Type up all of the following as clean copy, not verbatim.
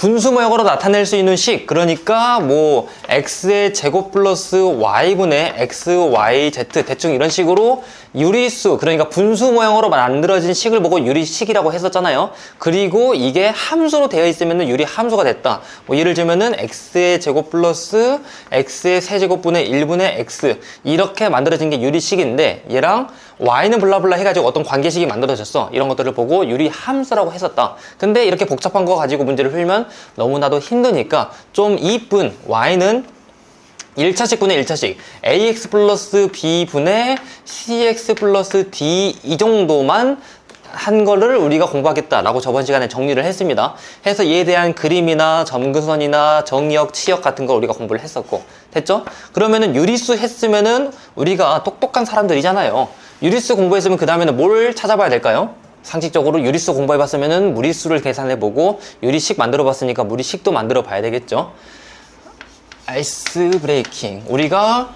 분수 모양으로 나타낼 수 있는 식, 그러니까 뭐 x의 제곱 플러스 y분의 xyz 대충 이런 식으로 유리수, 그러니까 분수 모양으로 만들어진 식을 보고 유리식이라고 했었잖아요. 그리고 이게 함수로 되어 있으면 유리함수가 됐다. 뭐 예를 들면은 x의 제곱 플러스 x의 세제곱분의 1분의 x 이렇게 만들어진 게 유리식인데, 얘랑 y는 블라블라 해가지고 어떤 관계식이 만들어졌어. 이런 것들을 보고 유리함수라고 했었다. 근데 이렇게 복잡한 거 가지고 문제를 풀면 너무나도 힘드니까 좀 이쁜 y는 1차식분의 1차식 ax 플러스 b분의 cx 플러스 d 이 정도만 한 거를 우리가 공부하겠다라고 저번 시간에 정리를 했습니다. 해서 얘에 대한 그림이나 점근선이나 정의역, 치역 같은 걸 우리가 공부를 했었고, 됐죠? 그러면은 유리수 했으면은 우리가 똑똑한 사람들이잖아요. 유리수 공부했으면 그 다음에는 뭘 찾아봐야 될까요? 상식적으로 유리수 공부해봤으면은 무리수를 계산해보고, 유리식 만들어봤으니까 무리식도 만들어봐야 되겠죠? 아이스 브레이킹. 우리가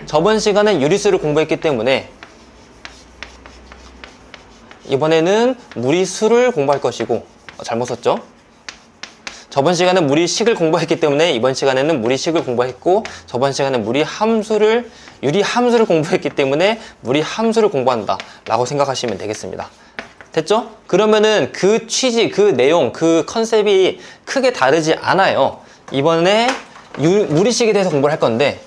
저번 시간에 유리수를 공부했기 때문에 이번에는 무리수를 공부할 것이고, 잘못 썼죠? 저번 시간에 무리식을 공부했기 때문에 이번 시간에는 무리식을 공부했고, 저번 시간에 유리함수를 공부했기 때문에 무리함수를 공부한다 라고 생각하시면 되겠습니다. 됐죠? 그러면은 그 취지, 그 내용, 그 컨셉이 크게 다르지 않아요. 이번에 무리식에 대해서 공부를 할 건데,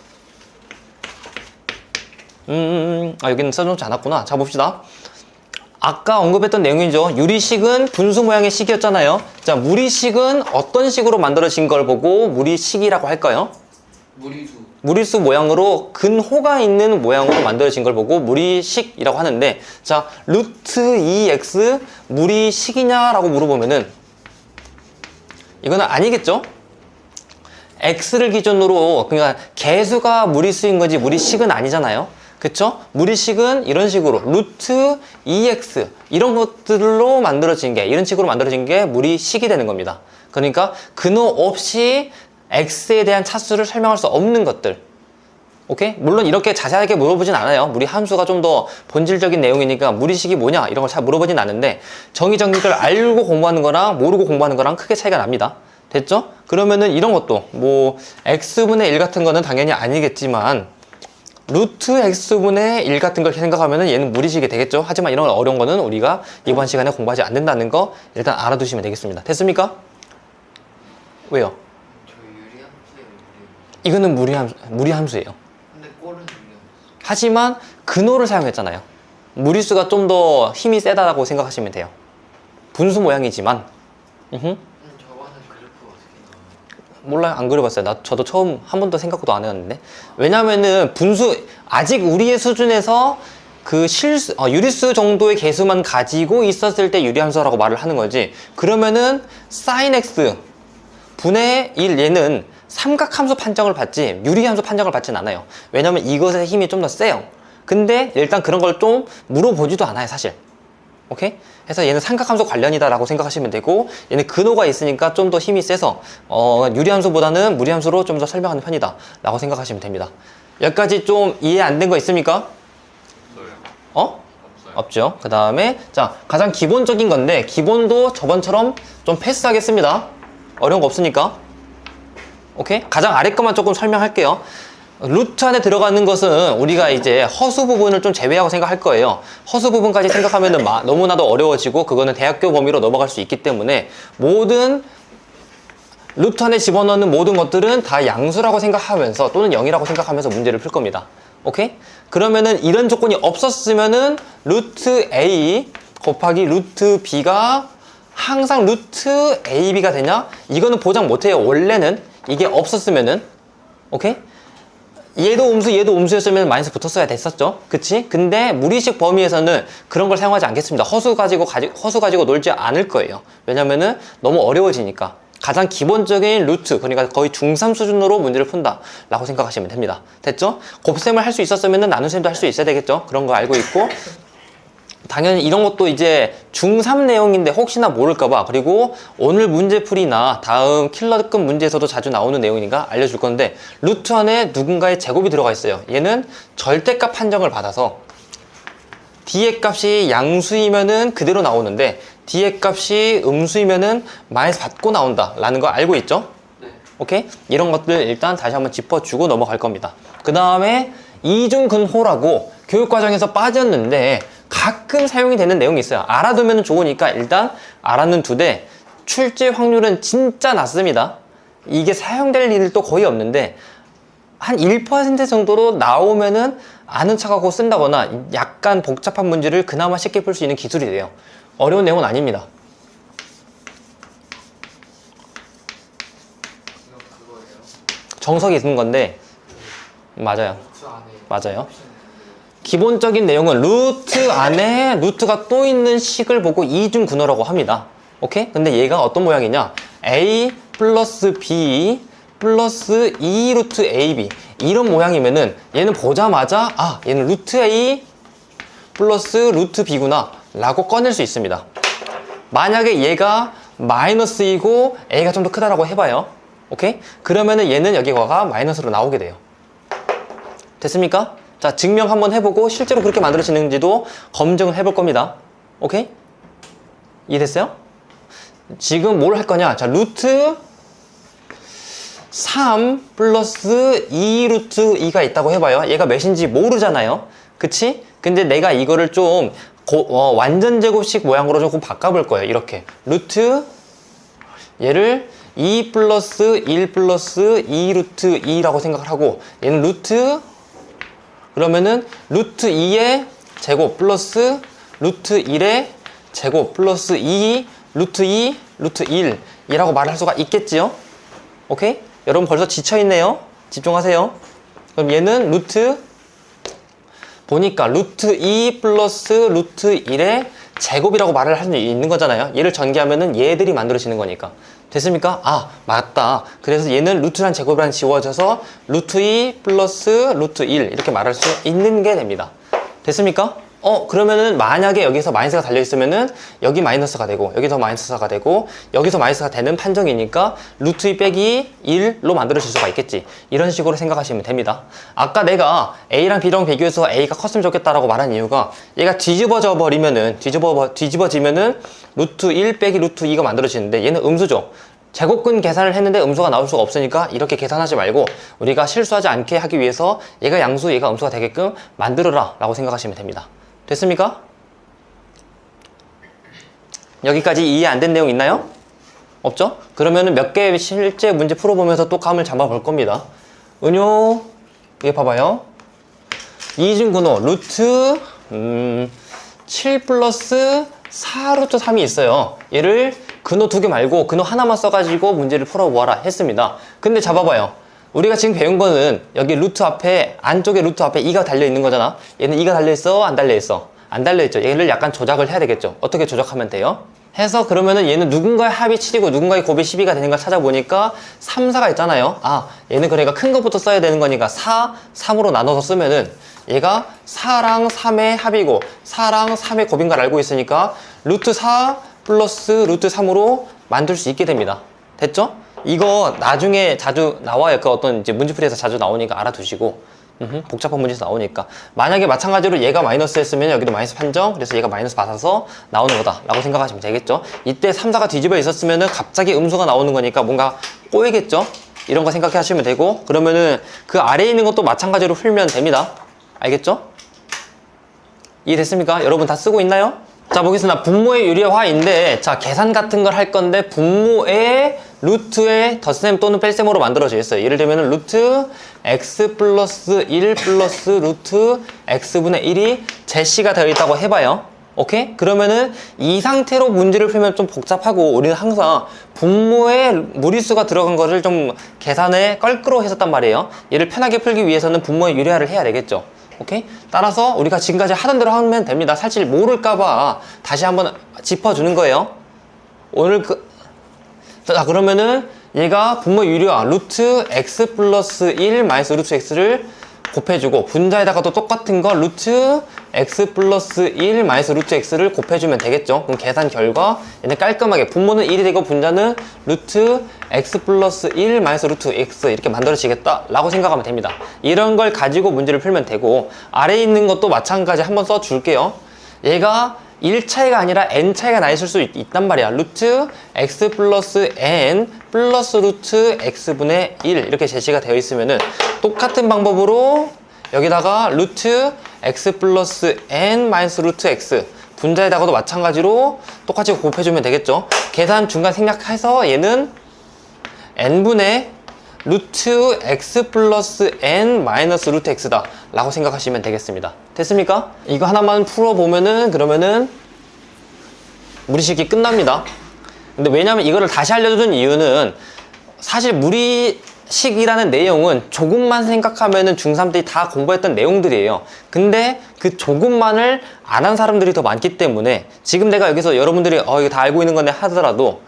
여기는 써놓지 않았구나. 자, 봅시다. 아까 언급했던 내용이죠. 유리식은 분수 모양의 식이었잖아요. 자, 무리식은 어떤 식으로 만들어진 걸 보고 무리식이라고 할까요? 무리수 모양으로 근호가 있는 모양으로 만들어진 걸 보고 무리식이라고 하는데, 자, 루트 2x 무리식이냐라고 물어보면은 이거는 아니겠죠? x를 기준으로, 그러니까 개수가 무리수인 거지 무리식은 아니잖아요. 그쵸? 무리식은 이런 식으로 루트 2x 이런 것들로 만들어진 게, 이런 식으로 만들어진 게 무리식이 되는 겁니다. 그러니까 근호 없이 x에 대한 차수를 설명할 수 없는 것들. 오케이? 물론 이렇게 자세하게 물어보진 않아요. 무리함수가 좀 더 본질적인 내용이니까 무리식이 뭐냐 이런 걸 잘 물어보진 않는데, 정의를 알고 공부하는 거랑 모르고 공부하는 거랑 크게 차이가 납니다. 됐죠? 그러면은 이런 것도 뭐 x분의 1 같은 거는 당연히 아니겠지만 루트 x분의 1 같은 걸 생각하면은 얘는 무리식이 되겠죠? 하지만 이런 어려운 거는 우리가 이번 시간에 공부하지 않는다는 거 일단 알아두시면 되겠습니다. 됐습니까? 왜요? 이거는 무리함수예요. 근데 꼴은 유리함수. 하지만 근호를 사용했잖아요. 무리수가 좀 더 힘이 세다고 생각하시면 돼요. 분수 모양이지만. 저거는 그래프가 어떻게 나와요? 몰라요. 안 그려봤어요. 저도 처음 한 번도 생각도 안 해봤는데. 왜냐면은 아직 우리의 수준에서 그 유리수 정도의 개수만 가지고 있었을 때 유리함수라고 말을 하는 거지. 그러면은 sin x 분의 1 얘는 삼각함수 판정을 받지 유리함수 판정을 받진 않아요. 왜냐면 이것의 힘이 좀 더 세요. 근데 일단 그런 걸 좀 물어보지도 않아요, 사실. 오케이? 그래서 얘는 삼각함수 관련이다 라고 생각하시면 되고, 얘는 근호가 있으니까 좀 더 힘이 세서 유리함수보다는 무리함수로 좀 더 설명하는 편이다 라고 생각하시면 됩니다. 여기까지 좀 이해 안 된 거 있습니까? 없어요. 없죠. 그 다음에 자, 가장 기본적인 건데, 기본도 저번처럼 좀 패스하겠습니다. 어려운 거 없으니까. 오케이? 가장 아래 것만 조금 설명할게요. 루트 안에 들어가는 것은 우리가 이제 허수 부분을 좀 제외하고 생각할 거예요. 허수 부분까지 생각하면은 너무나도 어려워지고, 그거는 대학교 범위로 넘어갈 수 있기 때문에 모든 루트 안에 집어넣는 모든 것들은 다 양수라고 생각하면서 또는 0이라고 생각하면서 문제를 풀 겁니다. 오케이? 그러면은 이런 조건이 없었으면은 루트 a 곱하기 루트 b가 항상 루트 ab가 되냐? 이거는 보장 못해요. 원래는 이게 없었으면은. 오케이? 얘도 음수였으면 마이너스 붙었어야 됐었죠. 그치? 근데 무리식 범위에서는 그런 걸 사용하지 않겠습니다. 허수 가지고 놀지 않을 거예요. 왜냐면은 너무 어려워지니까. 가장 기본적인 루트, 그러니까 거의 중3 수준으로 문제를 푼다 라고 생각하시면 됩니다. 됐죠? 곱셈을 할 수 있었으면 나눗셈도 할 수 있어야 되겠죠? 그런 거 알고 있고, 당연히 이런 것도 이제 중3 내용인데 혹시나 모를까봐, 그리고 오늘 문제풀이나 다음 킬러급 문제에서도 자주 나오는 내용이니까 알려줄 건데, 루트 안에 누군가의 제곱이 들어가 있어요. 얘는 절대값 판정을 받아서 D의 값이 양수이면은 그대로 나오는데, D의 값이 음수이면은 마이너스 받고 나온다 라는 거 알고 있죠? 네. 오케이? 이런 것들 일단 다시 한번 짚어주고 넘어갈 겁니다. 그 다음에 이중근호라고 교육과정에서 빠졌는데 가끔 사용이 되는 내용이 있어요. 알아두면 좋으니까 일단 알아는 두되 출제 확률은 진짜 낮습니다. 이게 사용될 일도 거의 없는데 한 1% 정도로 나오면은 아는 척하고 쓴다거나 약간 복잡한 문제를 그나마 쉽게 풀 수 있는 기술이 돼요. 어려운 내용은 아닙니다. 그거예요. 정석이 있는 건데 맞아요. 수 안에 맞아요. 기본적인 내용은 루트 안에 루트가 또 있는 식을 보고 이중근호라고 합니다. 오케이? 근데 얘가 어떤 모양이냐? a 플러스 b 플러스 2 루트 ab 이런 모양이면은 얘는 보자마자 아 얘는 루트 a 플러스 루트 b구나 라고 꺼낼 수 있습니다. 만약에 얘가 마이너스이고 a가 좀 더 크다라고 해봐요. 오케이? 그러면은 얘는 여기가 마이너스로 나오게 돼요. 됐습니까? 자, 증명 한번 해보고 실제로 그렇게 만들어지는지도 검증을 해볼 겁니다. 오케이? 이해됐어요? 지금 뭘 할 거냐? 자, 루트 3 플러스 2 루트 2가 있다고 해봐요. 얘가 몇인지 모르잖아요. 그치? 근데 내가 이거를 좀 완전 제곱식 모양으로 조금 바꿔볼 거예요. 이렇게. 루트 얘를 2 플러스 1 플러스 2 루트 2라고 생각을 하고 얘는 루트 그러면은 루트 2의 제곱 플러스 루트 1의 제곱 플러스 2 루트 2 루트 1 이라고 말을 할 수가 있겠지요. 오케이? 여러분 벌써 지쳐있네요. 집중하세요. 그럼 얘는 루트 보니까 루트 2 플러스 루트 1의 제곱이라고 말을 할 수 있는 거잖아요. 얘를 전개하면은 얘들이 만들어지는 거니까. 됐습니까? 아, 맞다. 그래서 얘는 루트란 제곱이란 지워져서 루트 2 플러스 루트 1 이렇게 말할 수 있는 게 됩니다. 됐습니까? 그러면은 만약에 여기서 마이너스가 달려있으면은 여기 마이너스가 되고 여기서 마이너스가 되고 여기서 마이너스가 되는 판정이니까 루트 2 빼기 1로 만들어질 수가 있겠지. 이런 식으로 생각하시면 됩니다. 아까 내가 A랑 B랑 비교해서 A가 컸으면 좋겠다라고 말한 이유가 얘가 뒤집어져 버리면은 뒤집어지면은 루트 1 빼기 루트 2가 만들어지는데 얘는 음수죠. 제곱근 계산을 했는데 음수가 나올 수가 없으니까 이렇게 계산하지 말고 우리가 실수하지 않게 하기 위해서 얘가 양수 얘가 음수가 되게끔 만들어라 라고 생각하시면 됩니다. 됐습니까? 여기까지 이해 안 된 내용 있나요? 없죠? 그러면은 몇 개 실제 문제 풀어보면서 또 감을 잡아볼 겁니다. 은요, 여기 봐봐요. 이중근호 루트 7 플러스 4 루트 3이 있어요. 얘를 근호 2개 말고 근호 하나만 써가지고 문제를 풀어보아라 했습니다. 근데 잡아봐요. 우리가 지금 배운 거는 여기 루트 앞에 안쪽에 루트 앞에 2가 달려있는 거잖아. 얘는 2가 달려있어? 안 달려있어? 안 달려있죠. 얘를 약간 조작을 해야 되겠죠. 어떻게 조작하면 돼요? 해서 그러면은 얘는 누군가의 합이 7이고 누군가의 곱이 12가 되는 걸 찾아보니까 3, 4가 있잖아요. 아, 얘는 그러니까 큰 것부터 써야 되는 거니까 4, 3으로 나눠서 쓰면은 얘가 4랑 3의 합이고 4랑 3의 곱인 걸 알고 있으니까 루트 4 플러스 루트 3으로 만들 수 있게 됩니다. 됐죠? 이거 나중에 자주 나와요. 그 어떤 이제 문제풀이에서 자주 나오니까 알아두시고. 복잡한 문제에서 나오니까. 만약에 마찬가지로 얘가 마이너스 했으면 여기도 마이너스 판정. 그래서 얘가 마이너스 받아서 나오는 거다. 라고 생각하시면 되겠죠. 이때 3, 4가 뒤집어 있었으면은 갑자기 음수가 나오는 거니까 뭔가 꼬이겠죠. 이런 거 생각해 하시면 되고. 그러면은 그 아래에 있는 것도 마찬가지로 풀면 됩니다. 알겠죠? 이해됐습니까? 여러분 다 쓰고 있나요? 자, 보겠습니다. 분모의 유리화인데, 자, 계산 같은 걸 할 건데, 분모의 루트의 덧셈 또는 뺄셈으로 만들어져 있어요. 예를 들면, 루트 x 플러스 1 플러스 루트 x분의 1이 제시가 되어 있다고 해봐요. 오케이? 그러면은 이 상태로 문제를 풀면 좀 복잡하고, 우리는 항상 분모의 무리수가 들어간 거를 좀 계산에 껄끄러워 했었단 말이에요. 얘를 편하게 풀기 위해서는 분모의 유리화를 해야 되겠죠. 오케이? 따라서 우리가 지금까지 하던 대로 하면 됩니다. 사실 모를까봐 다시 한번 짚어주는 거예요. 오늘 자, 그러면은 얘가 분모 유리화 루트 x 플러스 1 마이너스 루트 x를 곱해주고 분자에다가 또 똑같은 거 루트 x 플러스 1 마이너스 루트 x를 곱해주면 되겠죠. 그럼 계산 결과 얘는 깔끔하게 분모는 1이 되고 분자는 루트 x 플러스 1 마이너스 루트 x 이렇게 만들어지겠다 라고 생각하면 됩니다. 이런 걸 가지고 문제를 풀면 되고 아래에 있는 것도 마찬가지 한번 써줄게요. 얘가 1 차이가 아니라 n 차이가 나 있을 수 있단 말이야. 루트 x 플러스 n 플러스 루트 x분의 1 이렇게 제시가 되어 있으면은 똑같은 방법으로 여기다가 루트 x 플러스 n 마이너스 루트 x 분자에다가도 마찬가지로 똑같이 곱해주면 되겠죠. 계산 중간 생략해서 얘는 n분의 루트 x 플러스 n 마이너스 루트 x다 라고 생각하시면 되겠습니다. 됐습니까? 이거 하나만 풀어보면은 그러면은 무리식이 끝납니다. 근데 왜냐면 이거를 다시 알려주는 이유는 사실 무리식이라는 내용은 조금만 생각하면은 중3 때 다 공부했던 내용들이에요. 근데 그 조금만을 안 한 사람들이 더 많기 때문에 지금 내가 여기서 여러분들이 이거 다 알고 있는 건데 하더라도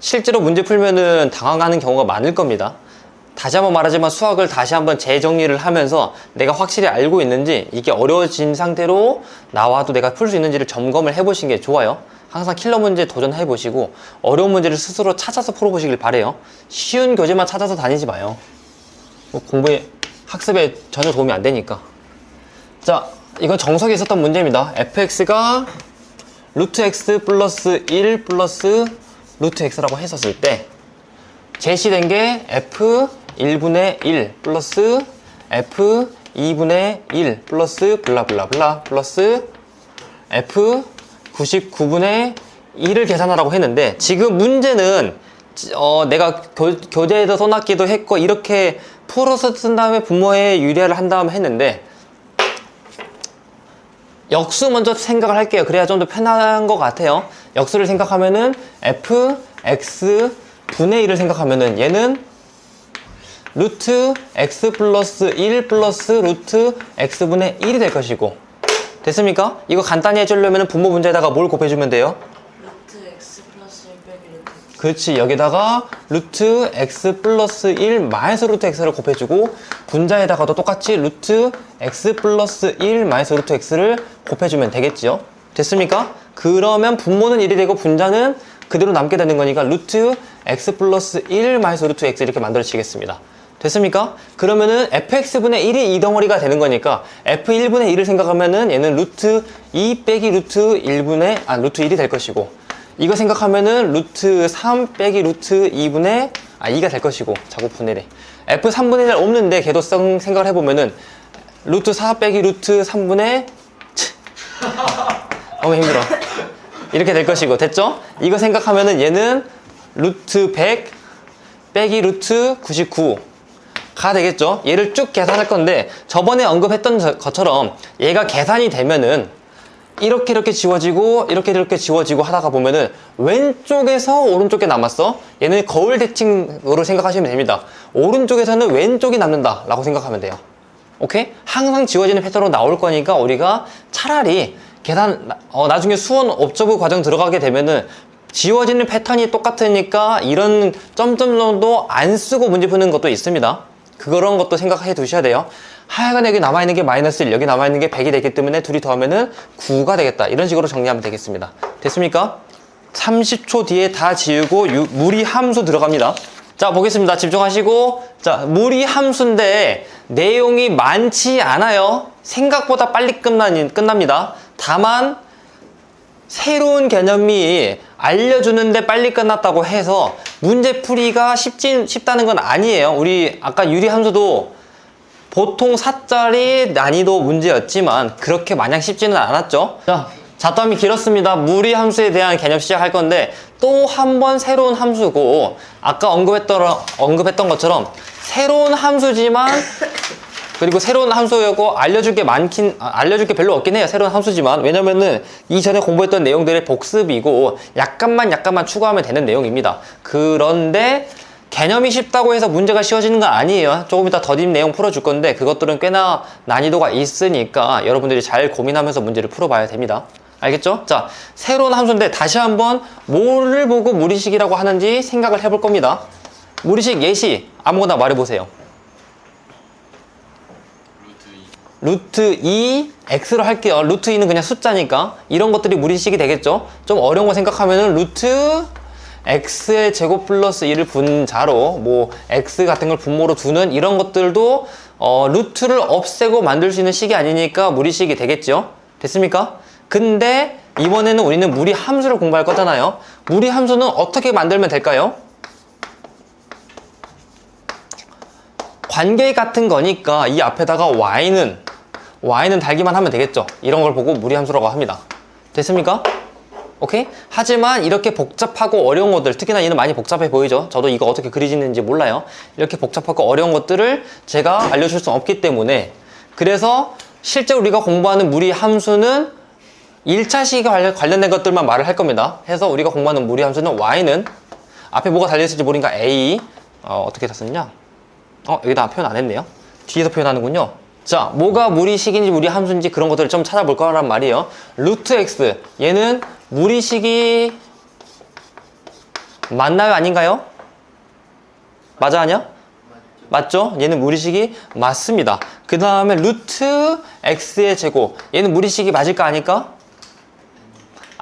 실제로 문제 풀면은 당황하는 경우가 많을 겁니다. 다시 한번 말하지만 수학을 다시 한번 재정리를 하면서 내가 확실히 알고 있는지 이게 어려워진 상태로 나와도 내가 풀 수 있는지를 점검을 해보신 게 좋아요. 항상 킬러 문제 도전해 보시고 어려운 문제를 스스로 찾아서 풀어보시길 바래요. 쉬운 교재만 찾아서 다니지 마요. 뭐 공부에 학습에 전혀 도움이 안 되니까. 자, 이건 정석에 있었던 문제입니다. fx가 루트 x 플러스 1 플러스 루트 x라고 했었을 때 제시된 게 f1분의 1 플러스 f2분의 1 플러스 블라블라블라 플러스 f99분의 1을 계산하라고 했는데 지금 문제는 내가 교재에서 써놨기도 했고 이렇게 풀어서 쓴 다음에 분모에 유리화를 한 다음에 했는데 역수 먼저 생각을 할게요. 그래야 좀 더 편한 것 같아요. 역수를 생각하면은 fx 분의 1을 생각하면은 얘는 루트 x 플러스 1 플러스 루트 x분의 1이 될 것이고 됐습니까? 이거 간단히 해주려면 분모 문제에다가 뭘 곱해주면 돼요? 루트 x 플러스 1 빼기 루트 x. 그렇지. 여기다가 루트 x 플러스 1 마이너스 루트 x를 곱해주고 분자에다가도 똑같이 루트 x 플러스 1 마이너스 루트 x를 곱해주면 되겠지요. 됐습니까? 그러면 분모는 1이 되고 분자는 그대로 남게 되는 거니까 루트 x 플러스 1 마이너스 루트 x 이렇게 만들어지겠습니다. 됐습니까? 그러면은 fx분의 1이 이 덩어리가 되는 거니까 f1분의 1을 생각하면은 얘는 루트 2 빼기 루트 1분의 될 것이고 이거 생각하면은 루트 3 빼기 루트 2가 될 것이고 자꾸 분해래. f3분의 1 없는데 궤도성 생각을 해보면은 루트 4 빼기 루트 3분의 너무 힘들어. 이렇게 될 것이고 됐죠? 이거 생각하면은 얘는 루트 100 빼기 루트 99가 되겠죠? 얘를 쭉 계산할 건데 저번에 언급했던 것처럼 얘가 계산이 되면은 이렇게 지워지고 이렇게 지워지고 하다가 보면은 왼쪽에서 오른쪽에 남았어. 얘는 거울 대칭으로 생각하시면 됩니다. 오른쪽에서는 왼쪽이 남는다 라고 생각하면 돼요. 오케이? 항상 지워지는 패턴으로 나올 거니까 우리가 차라리 계산 나중에 수원 옵저브 과정 들어가게 되면은 지워지는 패턴이 똑같으니까 이런 점점점도 안 쓰고 문제 푸는 것도 있습니다. 그런 것도 생각해 두셔야 돼요. 하여간 여기 남아있는 게 마이너스 1, 여기 남아있는 게 100이 되기 때문에 둘이 더하면은 9가 되겠다. 이런 식으로 정리하면 되겠습니다. 됐습니까? 30초 뒤에 다 지우고 무리 함수 들어갑니다. 자, 보겠습니다. 집중하시고. 자, 무리 함수인데 내용이 많지 않아요. 생각보다 빨리 끝납니다. 다만 새로운 개념이 알려주는데 빨리 끝났다고 해서 문제풀이가 쉽다는 건 아니에요. 우리 아까 유리함수도 보통 4짜리 난이도 문제였지만 그렇게 마냥 쉽지는 않았죠. 자, 잡담이 길었습니다. 무리함수에 대한 개념 시작할 건데 또 한 번 새로운 함수고 아까 언급했던 것처럼 새로운 함수지만 그리고 새로운 함수였고 알려줄 게 별로 없긴 해요. 새로운 함수지만 왜냐면은 이전에 공부했던 내용들의 복습이고 약간만 추가하면 되는 내용입니다. 그런데 개념이 쉽다고 해서 문제가 쉬워지는 건 아니에요. 조금 이따 더딥 내용 풀어줄 건데 그것들은 꽤나 난이도가 있으니까 여러분들이 잘 고민하면서 문제를 풀어봐야 됩니다. 알겠죠? 자, 새로운 함수인데 다시 한번 뭐를 보고 무리식이라고 하는지 생각을 해볼 겁니다. 무리식 예시 아무거나 말해보세요. 루트 2 x로 할게요. 루트 2는 그냥 숫자니까 이런 것들이 무리식이 되겠죠. 좀 어려운 거 생각하면은 루트 x의 제곱 플러스 1을 분자로 뭐 x 같은 걸 분모로 두는 이런 것들도 루트를 없애고 만들 수 있는 식이 아니니까 무리식이 되겠죠. 됐습니까? 근데 이번에는 우리는 무리 함수를 공부할 거잖아요. 무리 함수는 어떻게 만들면 될까요? 관계 같은 거니까 이 앞에다가 y는 달기만 하면 되겠죠. 이런 걸 보고 무리 함수라고 합니다. 됐습니까? 오케이? 하지만 이렇게 복잡하고 어려운 것들, 특히나 얘는 많이 복잡해 보이죠? 저도 이거 어떻게 그리지는지 몰라요. 이렇게 복잡하고 어려운 것들을 제가 알려줄 수 없기 때문에, 그래서 실제 우리가 공부하는 무리 함수는 1차 시기에 관련된 것들만 말을 할 겁니다. 해서 우리가 공부하는 무리 함수는 y는 앞에 뭐가 달려있을지 모르니까 a 어떻게 다 썼냐? 여기다 표현 안 했네요. 뒤에서 표현하는군요. 자, 뭐가 무리식인지 무리 함수인지 그런 것들을 좀 찾아볼 거란 말이에요. 루트 x, 얘는 무리식이 맞나요? 아닌가요? 맞아, 아니야? 맞죠? 얘는 무리식이 맞습니다. 그 다음에 루트 x의 제곱, 얘는 무리식이 맞을까 아닐까?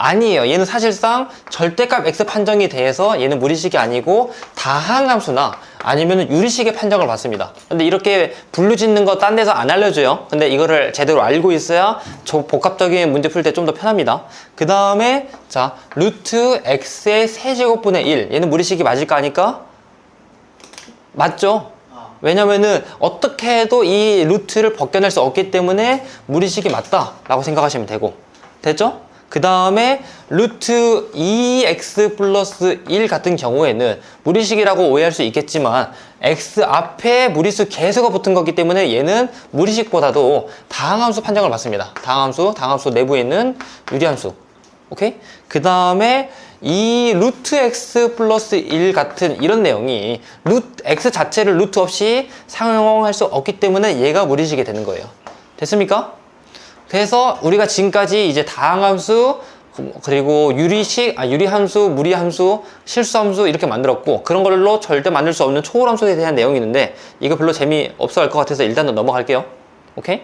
아니에요. 얘는 사실상 절대값 x 판정에 대해서 얘는 무리식이 아니고 다항함수나 아니면 유리식의 판정을 받습니다. 근데 이렇게 분류 짓는 거 딴 데서 안 알려줘요. 근데 이거를 제대로 알고 있어야 복합적인 문제 풀 때 좀 더 편합니다. 그 다음에 자, 루트 x의 세제곱분의 1, 얘는 무리식이 맞을까 아닐까? 맞죠? 왜냐면은 어떻게 해도 이 루트를 벗겨낼 수 없기 때문에 무리식이 맞다라고 생각하시면 되고, 됐죠? 그 다음에 루트 2x 플러스 1 같은 경우에는 무리식이라고 오해할 수 있겠지만 x 앞에 무리수 계수가 붙은 거기 때문에 얘는 무리식보다도 다항함수 판정을 받습니다. 다항함수 내부에 있는 유리함수. 오케이? 그 다음에 이 루트 x 플러스 1 같은 이런 내용이 루트 x 자체를 루트 없이 사용할 수 없기 때문에 얘가 무리식이 되는 거예요. 됐습니까? 그래서 우리가 지금까지 이제 다항함수, 그리고 유리함수, 무리함수, 실수함수 이렇게 만들었고, 그런 걸로 절대 만들 수 없는 초월함수에 대한 내용이 있는데 이거 별로 재미없어 할 것 같아서 일단은 넘어갈게요. 오케이?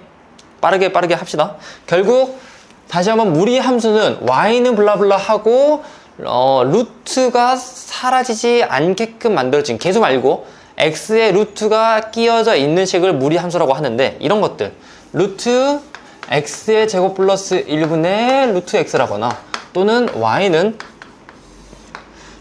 빠르게 합시다. 결국 다시 한번 무리함수는 y는 블라블라 하고 루트가 사라지지 않게끔 만들어진, 계속 말고 x의 루트가 끼어져 있는 식을 무리함수라고 하는데, 이런 것들 루트 x의 제곱 플러스 1분의 루트 x라거나, 또는 y는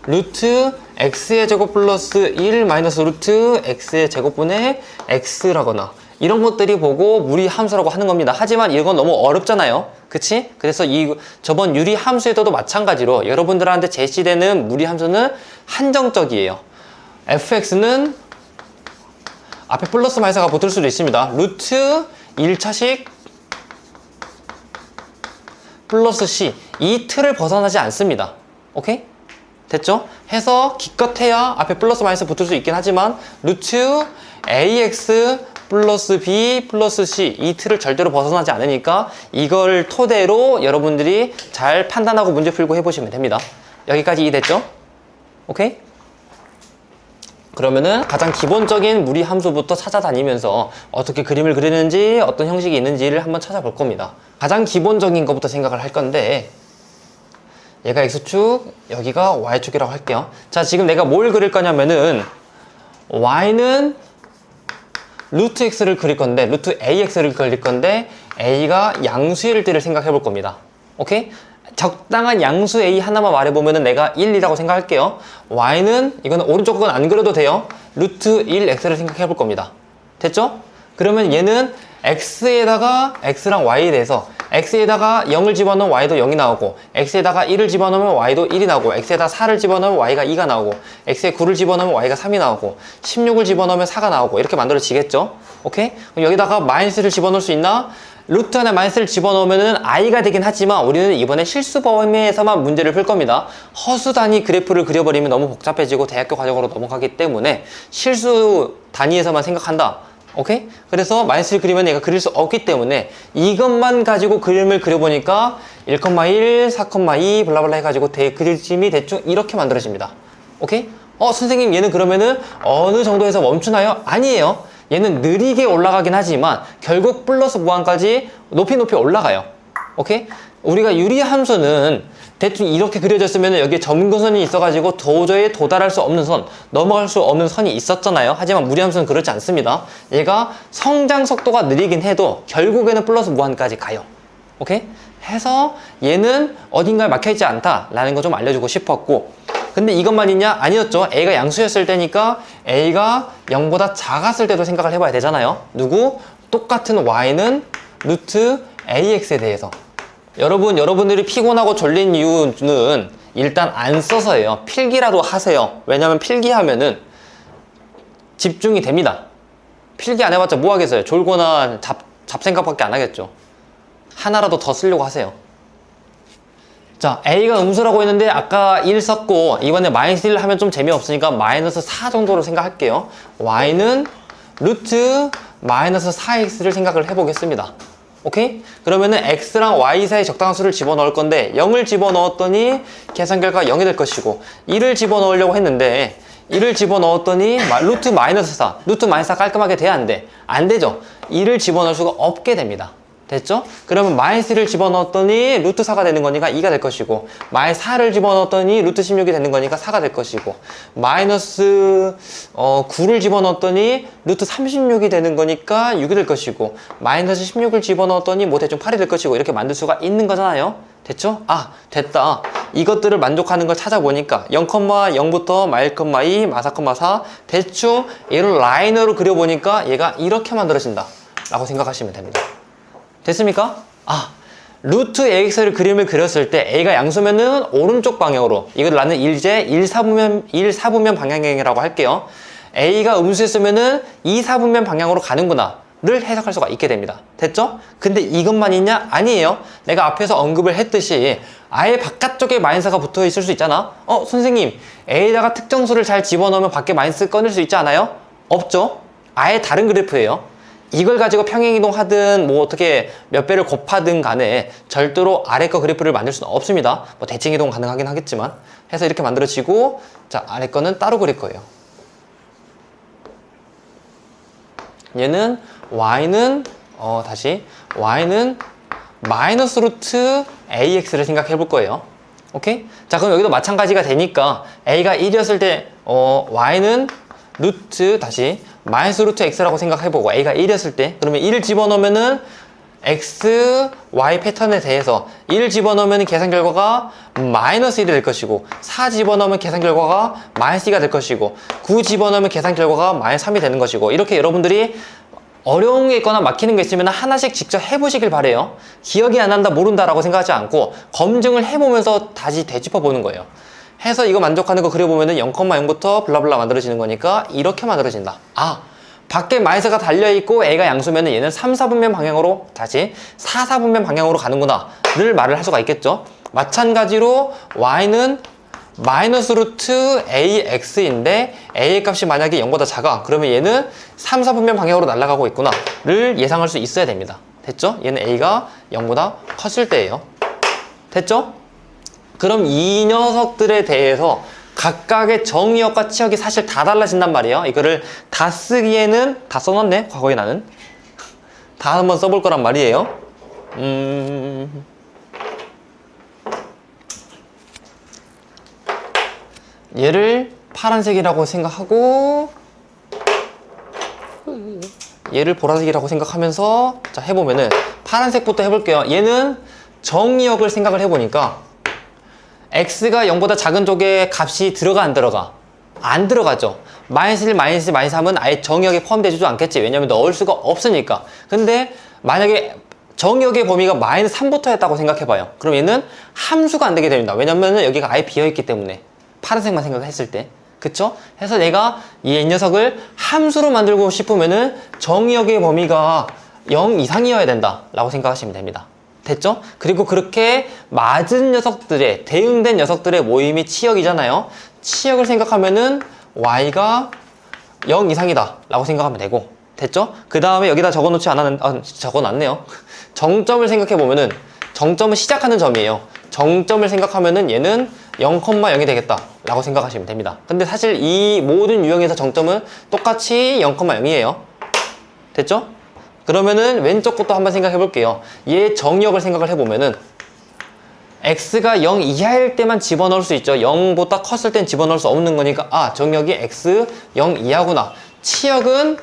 루트 x의 제곱 플러스 1 마이너스 루트 x의 제곱분의 x라거나, 이런 것들이 보고 무리함수라고 하는 겁니다. 하지만 이건 너무 어렵잖아요. 그치? 그래서 저번 유리함수에서도 마찬가지로 여러분들한테 제시되는 무리함수는 한정적이에요. fx는 앞에 플러스 마이너스가 붙을 수도 있습니다. 루트 1차식 플러스 c, 이 틀을 벗어나지 않습니다. 오케이? 됐죠? 해서 기껏해야 앞에 플러스 마이너스 붙을 수 있긴 하지만 루트 ax 플러스 b 플러스 c, 이 틀을 절대로 벗어나지 않으니까 이걸 토대로 여러분들이 잘 판단하고 문제 풀고 해보시면 됩니다. 여기까지 이해됐죠? 오케이? 그러면은 가장 기본적인 무리 함수부터 찾아다니면서 어떻게 그림을 그리는지, 어떤 형식이 있는지를 한번 찾아볼 겁니다. 가장 기본적인 것부터 생각을 할 건데, 얘가 x축, 여기가 y축이라고 할게요. 자, 지금 내가 뭘 그릴 거냐면은 y는 루트 x를 그릴 건데, 루트 ax를 그릴 건데, a가 양수일 때를 생각해 볼 겁니다. 오케이? 적당한 양수 a 하나만 말해보면 내가 1이라고 생각할게요. y는, 이거는 오른쪽 건 안 그려도 돼요. 루트 1x를 생각해 볼 겁니다. 됐죠? 그러면 얘는 x에다가 x랑 y에 대해서 x에다가 0을 집어넣으면 y도 0이 나오고, x에다가 1을 집어넣으면 y도 1이 나오고, x에다 4를 집어넣으면 y가 2가 나오고, x에 9를 집어넣으면 y가 3이 나오고, 16을 집어넣으면 4가 나오고, 이렇게 만들어지겠죠? 오케이? 그럼 여기다가 마이너스를 집어넣을 수 있나? 루트 안에 마이너스를 집어넣으면 i가 되긴 하지만 우리는 이번에 실수 범위에서만 문제를 풀 겁니다. 허수 단위 그래프를 그려버리면 너무 복잡해지고 대학교 과정으로 넘어가기 때문에 실수 단위에서만 생각한다. 오케이? 그래서 마이너스를 그리면 얘가 그릴 수 없기 때문에 이것만 가지고 그림을 그려보니까 1,1, 4,2 블라블라 해가지고 그림이 대충 이렇게 만들어집니다. 오케이? 선생님 얘는 그러면은 어느 정도에서 멈추나요? 아니에요. 얘는 느리게 올라가긴 하지만 결국 플러스 무한까지 높이 올라가요. 오케이? 우리가 유리함수는 대충 이렇게 그려졌으면 여기에 점근선이 있어가지고 도저히 도달할 수 없는 선, 넘어갈 수 없는 선이 있었잖아요. 하지만 무리함수는 그렇지 않습니다. 얘가 성장 속도가 느리긴 해도 결국에는 플러스 무한까지 가요. 오케이? 해서 얘는 어딘가에 막혀있지 않다라는 거 좀 알려주고 싶었고, 근데 이것만 있냐? 아니었죠. A가 양수였을 때니까 A가 0보다 작았을 때도 생각을 해봐야 되잖아요. 누구? 똑같은 Y는 루트 AX에 대해서. 여러분들이 피곤하고 졸린 이유는 일단 안 써서예요. 필기라도 하세요. 왜냐면 필기하면은 집중이 됩니다. 필기 안 해봤자 뭐 하겠어요? 졸거나 잡생각밖에 안 하겠죠. 하나라도 더 쓰려고 하세요. 자, A가 음수라고 했는데 아까 1 썼고 이번에 마이너스 1 하면 좀 재미없으니까 마이너스 4 정도로 생각할게요. Y는 루트 마이너스 4x를 생각을 해보겠습니다. 오케이? 그러면은 x랑 y 사이 적당한 수를 집어넣을 건데 0을 집어넣었더니 계산 결과 0이 될 것이고 1을 집어넣으려고 했는데 1을 집어넣었더니 루트 마이너스 4 루트 마이너스 4 깔끔하게 돼야 안 돼? 안 되죠. 1을 집어넣을 수가 없게 됩니다. 됐죠? 그러면 마이너스 1을 집어넣었더니 루트 4가 되는 거니까 2가 될 것이고 마이너스 4를 집어넣었더니 루트 16이 되는 거니까 4가 될 것이고 마이너스 9를 집어넣었더니 루트 36이 되는 거니까 6이 될 것이고 마이너스 16을 집어넣었더니 뭐 대충 8이 될 것이고 이렇게 만들 수가 있는 거잖아요. 됐죠? 아, 됐다. 이것들을 만족하는 걸 찾아보니까 0,0부터 마 1,2, 마 4,4 대충 얘를 라인으로 그려보니까 얘가 이렇게 만들어진다 라고 생각하시면 됩니다. 됐습니까? 아, 루트 AX를 그림을 그렸을 때 A가 양수면은 오른쪽 방향으로, 이걸 나는 1사분면 방향이라고 할게요. A가 음수였으면은 2사분면 방향으로 가는구나 를 해석할 수가 있게 됩니다. 됐죠? 근데 이것만 있냐? 아니에요. 내가 앞에서 언급을 했듯이 아예 바깥쪽에 마이너스가 붙어 있을 수 있잖아. 선생님, A에다가 특정수를 잘 집어넣으면 밖에 마이너스 꺼낼 수 있지 않아요? 없죠? 아예 다른 그래프예요. 이걸 가지고 평행이동하든 뭐 어떻게 몇 배를 곱하든 간에 절대로 아래 거 그래프를 만들 수는 없습니다. 뭐 대칭이동 가능하긴 하겠지만 해서 이렇게 만들어지고, 자, 아래 거는 따로 그릴 거예요. 얘는 y는 y는 마이너스 루트 AX를 생각해 볼 거예요. 오케이? 자, 그럼 여기도 마찬가지가 되니까 A가 1이었을 때 y는 루트 마이너스 루트 x라고 생각해보고 A가 1이었을 때 그러면 1을 집어넣으면은 x, y 패턴에 대해서 1을 집어넣으면 계산 결과가 마이너스 1이 될 것이고 4 집어넣으면 계산 결과가 마이너스 2가 될 것이고 9 집어넣으면 계산 결과가 마이너스 3이 되는 것이고, 이렇게 여러분들이 어려운 게 있거나 막히는 게 있으면 하나씩 직접 해보시길 바래요. 기억이 안 난다, 모른다 라고 생각하지 않고 검증을 해보면서 다시 되짚어 보는 거예요. 해서 이거 만족하는 거 그려보면은 0,0부터 블라블라 만들어지는 거니까 이렇게 만들어진다. 아, 밖에 마이너스가 달려있고 A가 양수면은 얘는 3, 4분면 방향으로 4, 4분면 방향으로 가는구나 를 말을 할 수가 있겠죠. 마찬가지로 Y는 마이너스 루트 AX인데 A의 값이 만약에 0보다 작아 그러면 얘는 3, 4분면 방향으로 날아가고 있구나 를 예상할 수 있어야 됩니다. 됐죠? 얘는 A가 0보다 컸을 때예요. 됐죠? 그럼 이 녀석들에 대해서 각각의 정의역과 치역이 사실 다 달라진단 말이에요. 이거를 다 쓰기에는 다 써놨네, 과거에 나는. 다 한번 써볼 거란 말이에요. 얘를 파란색이라고 생각하고 얘를 보라색이라고 생각하면서 자 해보면은 파란색부터 해볼게요. 얘는 정의역을 생각을 해보니까 x가 0보다 작은 쪽에 값이 들어가 안 들어가? 안 들어가죠. 마이너스 1, 마이너스 3은 아예 정의역에 포함되지도 않겠지. 왜냐면 넣을 수가 없으니까. 근데 만약에 정의역의 범위가 마이너스 3부터 했다고 생각해봐요. 그럼 얘는 함수가 안 되게 됩니다. 왜냐면 여기가 아예 비어있기 때문에. 파란색만 생각했을 때. 그쵸? 해서 내가 이 녀석을 함수로 만들고 싶으면은 정의역의 범위가 0 이상이어야 된다 라고 생각하시면 됩니다. 됐죠? 그리고 그렇게 맞은 녀석들의, 대응된 녀석들의 모임이 치역이잖아요. 치역을 생각하면은 y가 0 이상이다 라고 생각하면 되고, 됐죠? 그 다음에 여기다 적어놓지 않았는데, 적어놨네요. 정점을 생각해보면은, 정점은 시작하는 점이에요. 정점을 생각하면은 얘는 0,0이 되겠다 라고 생각하시면 됩니다. 근데 사실 이 모든 유형에서 정점은 똑같이 0,0이에요. 됐죠? 그러면은 왼쪽 것도 한번 생각해 볼게요. 얘 정의역을 생각을 해보면은 x가 0 이하일 때만 집어넣을 수 있죠. 0보다 컸을 땐 집어넣을 수 없는 거니까 아, 정의역이 x 0 이하구나. 치역은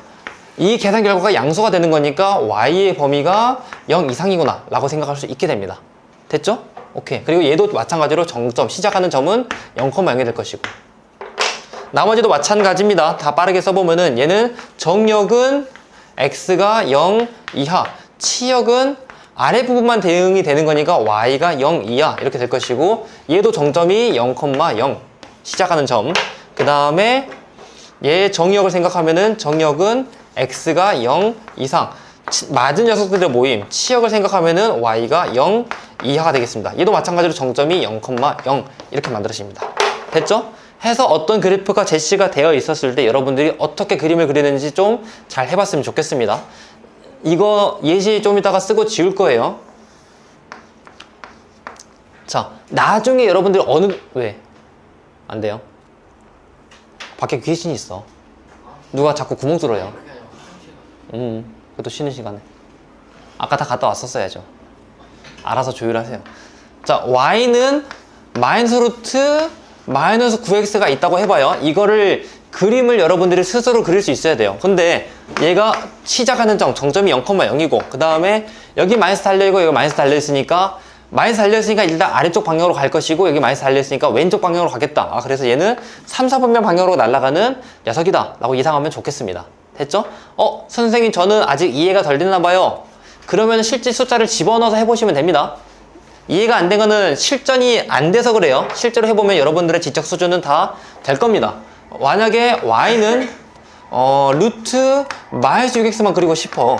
이 계산 결과가 양수가 되는 거니까 y의 범위가 0 이상이구나 라고 생각할 수 있게 됩니다. 됐죠? 오케이. 그리고 얘도 마찬가지로 정점, 시작하는 점은 0,0이 될 것이고. 나머지도 마찬가지입니다. 다 빠르게 써보면은 얘는 정역은 x가 0 이하, 치역은 아랫부분만 대응이 되는 거니까 y가 0 이하 이렇게 될 것이고, 얘도 정점이 0,0 시작하는 점. 그 다음에 얘 정역을 생각하면은 정역은 x가 0 이상, 맞은 녀석들의 모임, 치역을 생각하면은 y가 0 이하가 되겠습니다. 얘도 마찬가지로 정점이 0,0 이렇게 만들어집니다. 됐죠? 해서 어떤 그래프가 제시가 되어 있었을 때 여러분들이 어떻게 그림을 그리는지 좀 잘 해봤으면 좋겠습니다. 이거 예시 좀 이따가 쓰고 지울 거예요. 자, 나중에 여러분들이 왜? 안 돼요? 밖에 귀신이 있어. 누가 자꾸 구멍 뚫어요. 그게 아니라 화장실 그것도 쉬는 시간에. 아까 다 갔다 왔었어야죠. 알아서 조율하세요. 자, y는 마이너스 루트 마이너스 9x가 있다고 해봐요. 이거를 그림을 여러분들이 스스로 그릴 수 있어야 돼요. 근데 얘가 시작하는 정점이 0,0이고 그 다음에 여기 마이너스 달려있고 여기 마이너스 달려있으니까 마이너스 달려있으니까 일단 아래쪽 방향으로 갈 것이고 여기 마이너스 달려있으니까 왼쪽 방향으로 가겠다. 아, 그래서 얘는 3, 4분면 방향으로 날아가는 녀석이다 라고 예상하면 좋겠습니다. 됐죠? 선생님 저는 아직 이해가 덜 됐나 봐요. 그러면 실제 숫자를 집어넣어서 해보시면 됩니다. 이해가 안 된 거는 실전이 안 돼서 그래요. 실제로 해보면 여러분들의 지적 수준은 다 될 겁니다. 만약에 y는 루트 마이너스 6x만 그리고 싶어.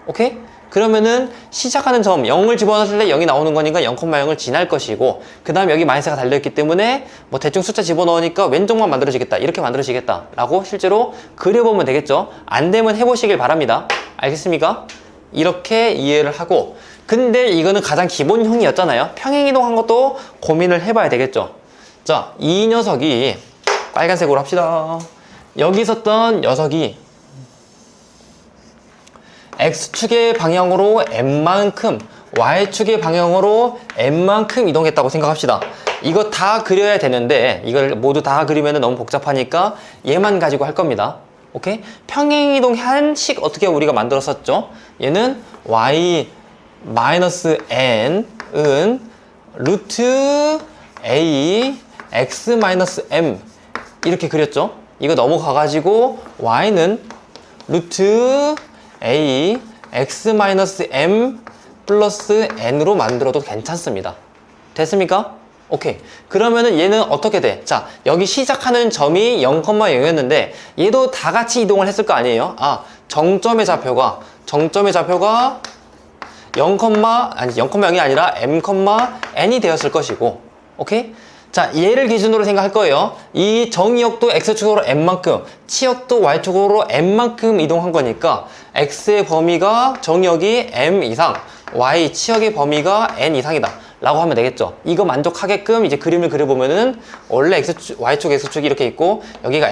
오케이? 그러면은 시작하는 점 0을 집어넣었을 때 0이 나오는 거니까 0,0을 지날 것이고 그 다음에 여기 마이너스가 달려있기 때문에 뭐 대충 숫자 집어넣으니까 왼쪽만 만들어지겠다 이렇게 만들어지겠다 라고 실제로 그려보면 되겠죠. 안 되면 해보시길 바랍니다. 알겠습니까? 이렇게 이해를 하고, 근데 이거는 가장 기본형이었잖아요. 평행이동한 것도 고민을 해봐야 되겠죠. 자, 이 녀석이 빨간색으로 합시다. 여기 있었던 녀석이 x축의 방향으로 n만큼 y축의 방향으로 n만큼 이동했다고 생각합시다. 이거 다 그려야 되는데 이걸 모두 다 그리면 너무 복잡하니까 얘만 가지고 할 겁니다. 오케이? 평행이동 한식 어떻게 우리가 만들었었죠? 얘는 y 마이너스 n은 루트 a x 마이너스 m 이렇게 그렸죠? 이거 넘어가가지고 y는 루트 a x 마이너스 m 플러스 n으로 만들어도 괜찮습니다. 됐습니까? 오케이. 그러면은 얘는 어떻게 돼? 자, 여기 시작하는 점이 0,0이었는데 얘도 다 같이 이동을 했을 거 아니에요? 아, 정점의 좌표가 0,0이 아니라 m,n이 되었을 것이고, 오케이? 자, 얘를 기준으로 생각할 거예요. 이 정역도 x축으로 n만큼, 치역도 y축으로 n만큼 이동한 거니까 x의 범위가 정역이 m 이상, y 치역의 범위가 n 이상이다 라고 하면 되겠죠. 이거 만족하게끔 이제 그림을 그려보면은 원래 y축 x축이 이렇게 있고 여기가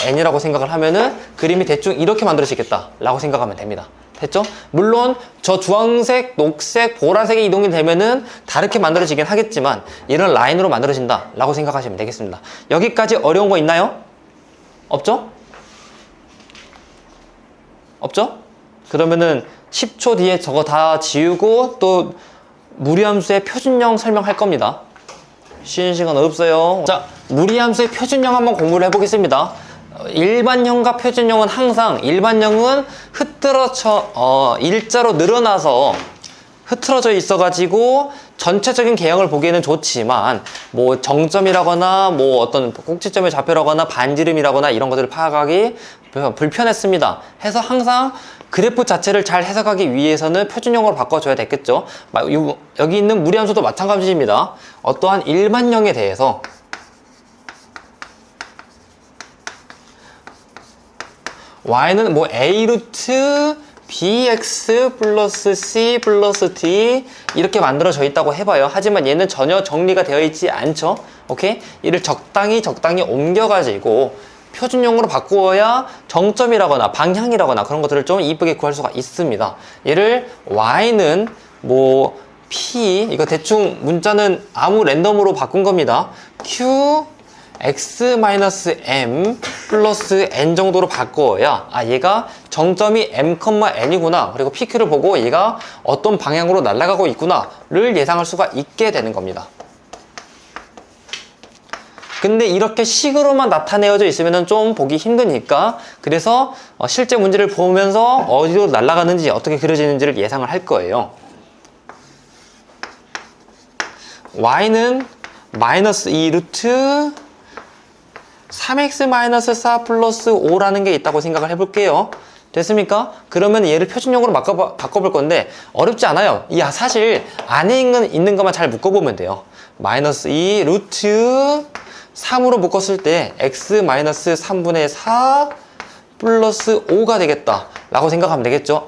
n이라고 생각을 하면은 그림이 대충 이렇게 만들어지겠다 라고 생각하면 됩니다. 됐죠? 물론 저 주황색, 녹색, 보라색이 이동이 되면은 다르게 만들어지긴 하겠지만 얘는 라인으로 만들어진다 라고 생각하시면 되겠습니다. 여기까지 어려운 거 있나요? 없죠? 없죠? 그러면은 10초 뒤에 저거 다 지우고 또 무리함수의 표준형 설명할 겁니다. 쉬는 시간 없어요. 자, 무리함수의 표준형 한번 공부를 해보겠습니다. 일반형과 표준형은 항상 일반형은 일자로 늘어나서 흐트러져 있어가지고 전체적인 개형을 보기에는 좋지만 뭐 정점이라거나 뭐 어떤 꼭지점의 좌표라거나 반지름이라거나 이런 것들을 파악하기 불편했습니다. 해서 항상 그래프 자체를 잘 해석하기 위해서는 표준형으로 바꿔줘야 되겠죠. 여기 있는 무리함수도 마찬가지입니다. 어떠한 일반형에 대해서 y는 뭐 a 루트 bx 플러스 c 플러스 d 이렇게 만들어져 있다고 해봐요. 하지만 얘는 전혀 정리가 되어 있지 않죠. 오케이? 이를 적당히 옮겨가지고 표준형으로 바꾸어야 정점이라거나 방향이라거나 그런 것들을 좀 이쁘게 구할 수가 있습니다. 얘를 y는 뭐 p, 이거 대충 문자는 아무 랜덤으로 바꾼 겁니다. q x-m 플러스 n 정도로 바꿔야 얘가 정점이 m, n이구나. 그리고 PQ를 보고 얘가 어떤 방향으로 날아가고 있구나를 예상할 수가 있게 되는 겁니다. 근데 이렇게 식으로만 나타내어져 있으면 좀 보기 힘드니까 그래서 실제 문제를 보면서 어디로 날아가는지 어떻게 그려지는지를 예상을 할 거예요. y는 마이너스 2 루트 3x-4 플러스 5라는 게 있다고 생각을 해볼게요. 됐습니까? 그러면 얘를 표준형으로 바꿔볼 건데 어렵지 않아요. 사실 안에 있는 것만 잘 묶어보면 돼요. 마이너스 2 루트 3으로 묶었을 때 x-3분의 4 플러스 5가 되겠다 라고 생각하면 되겠죠.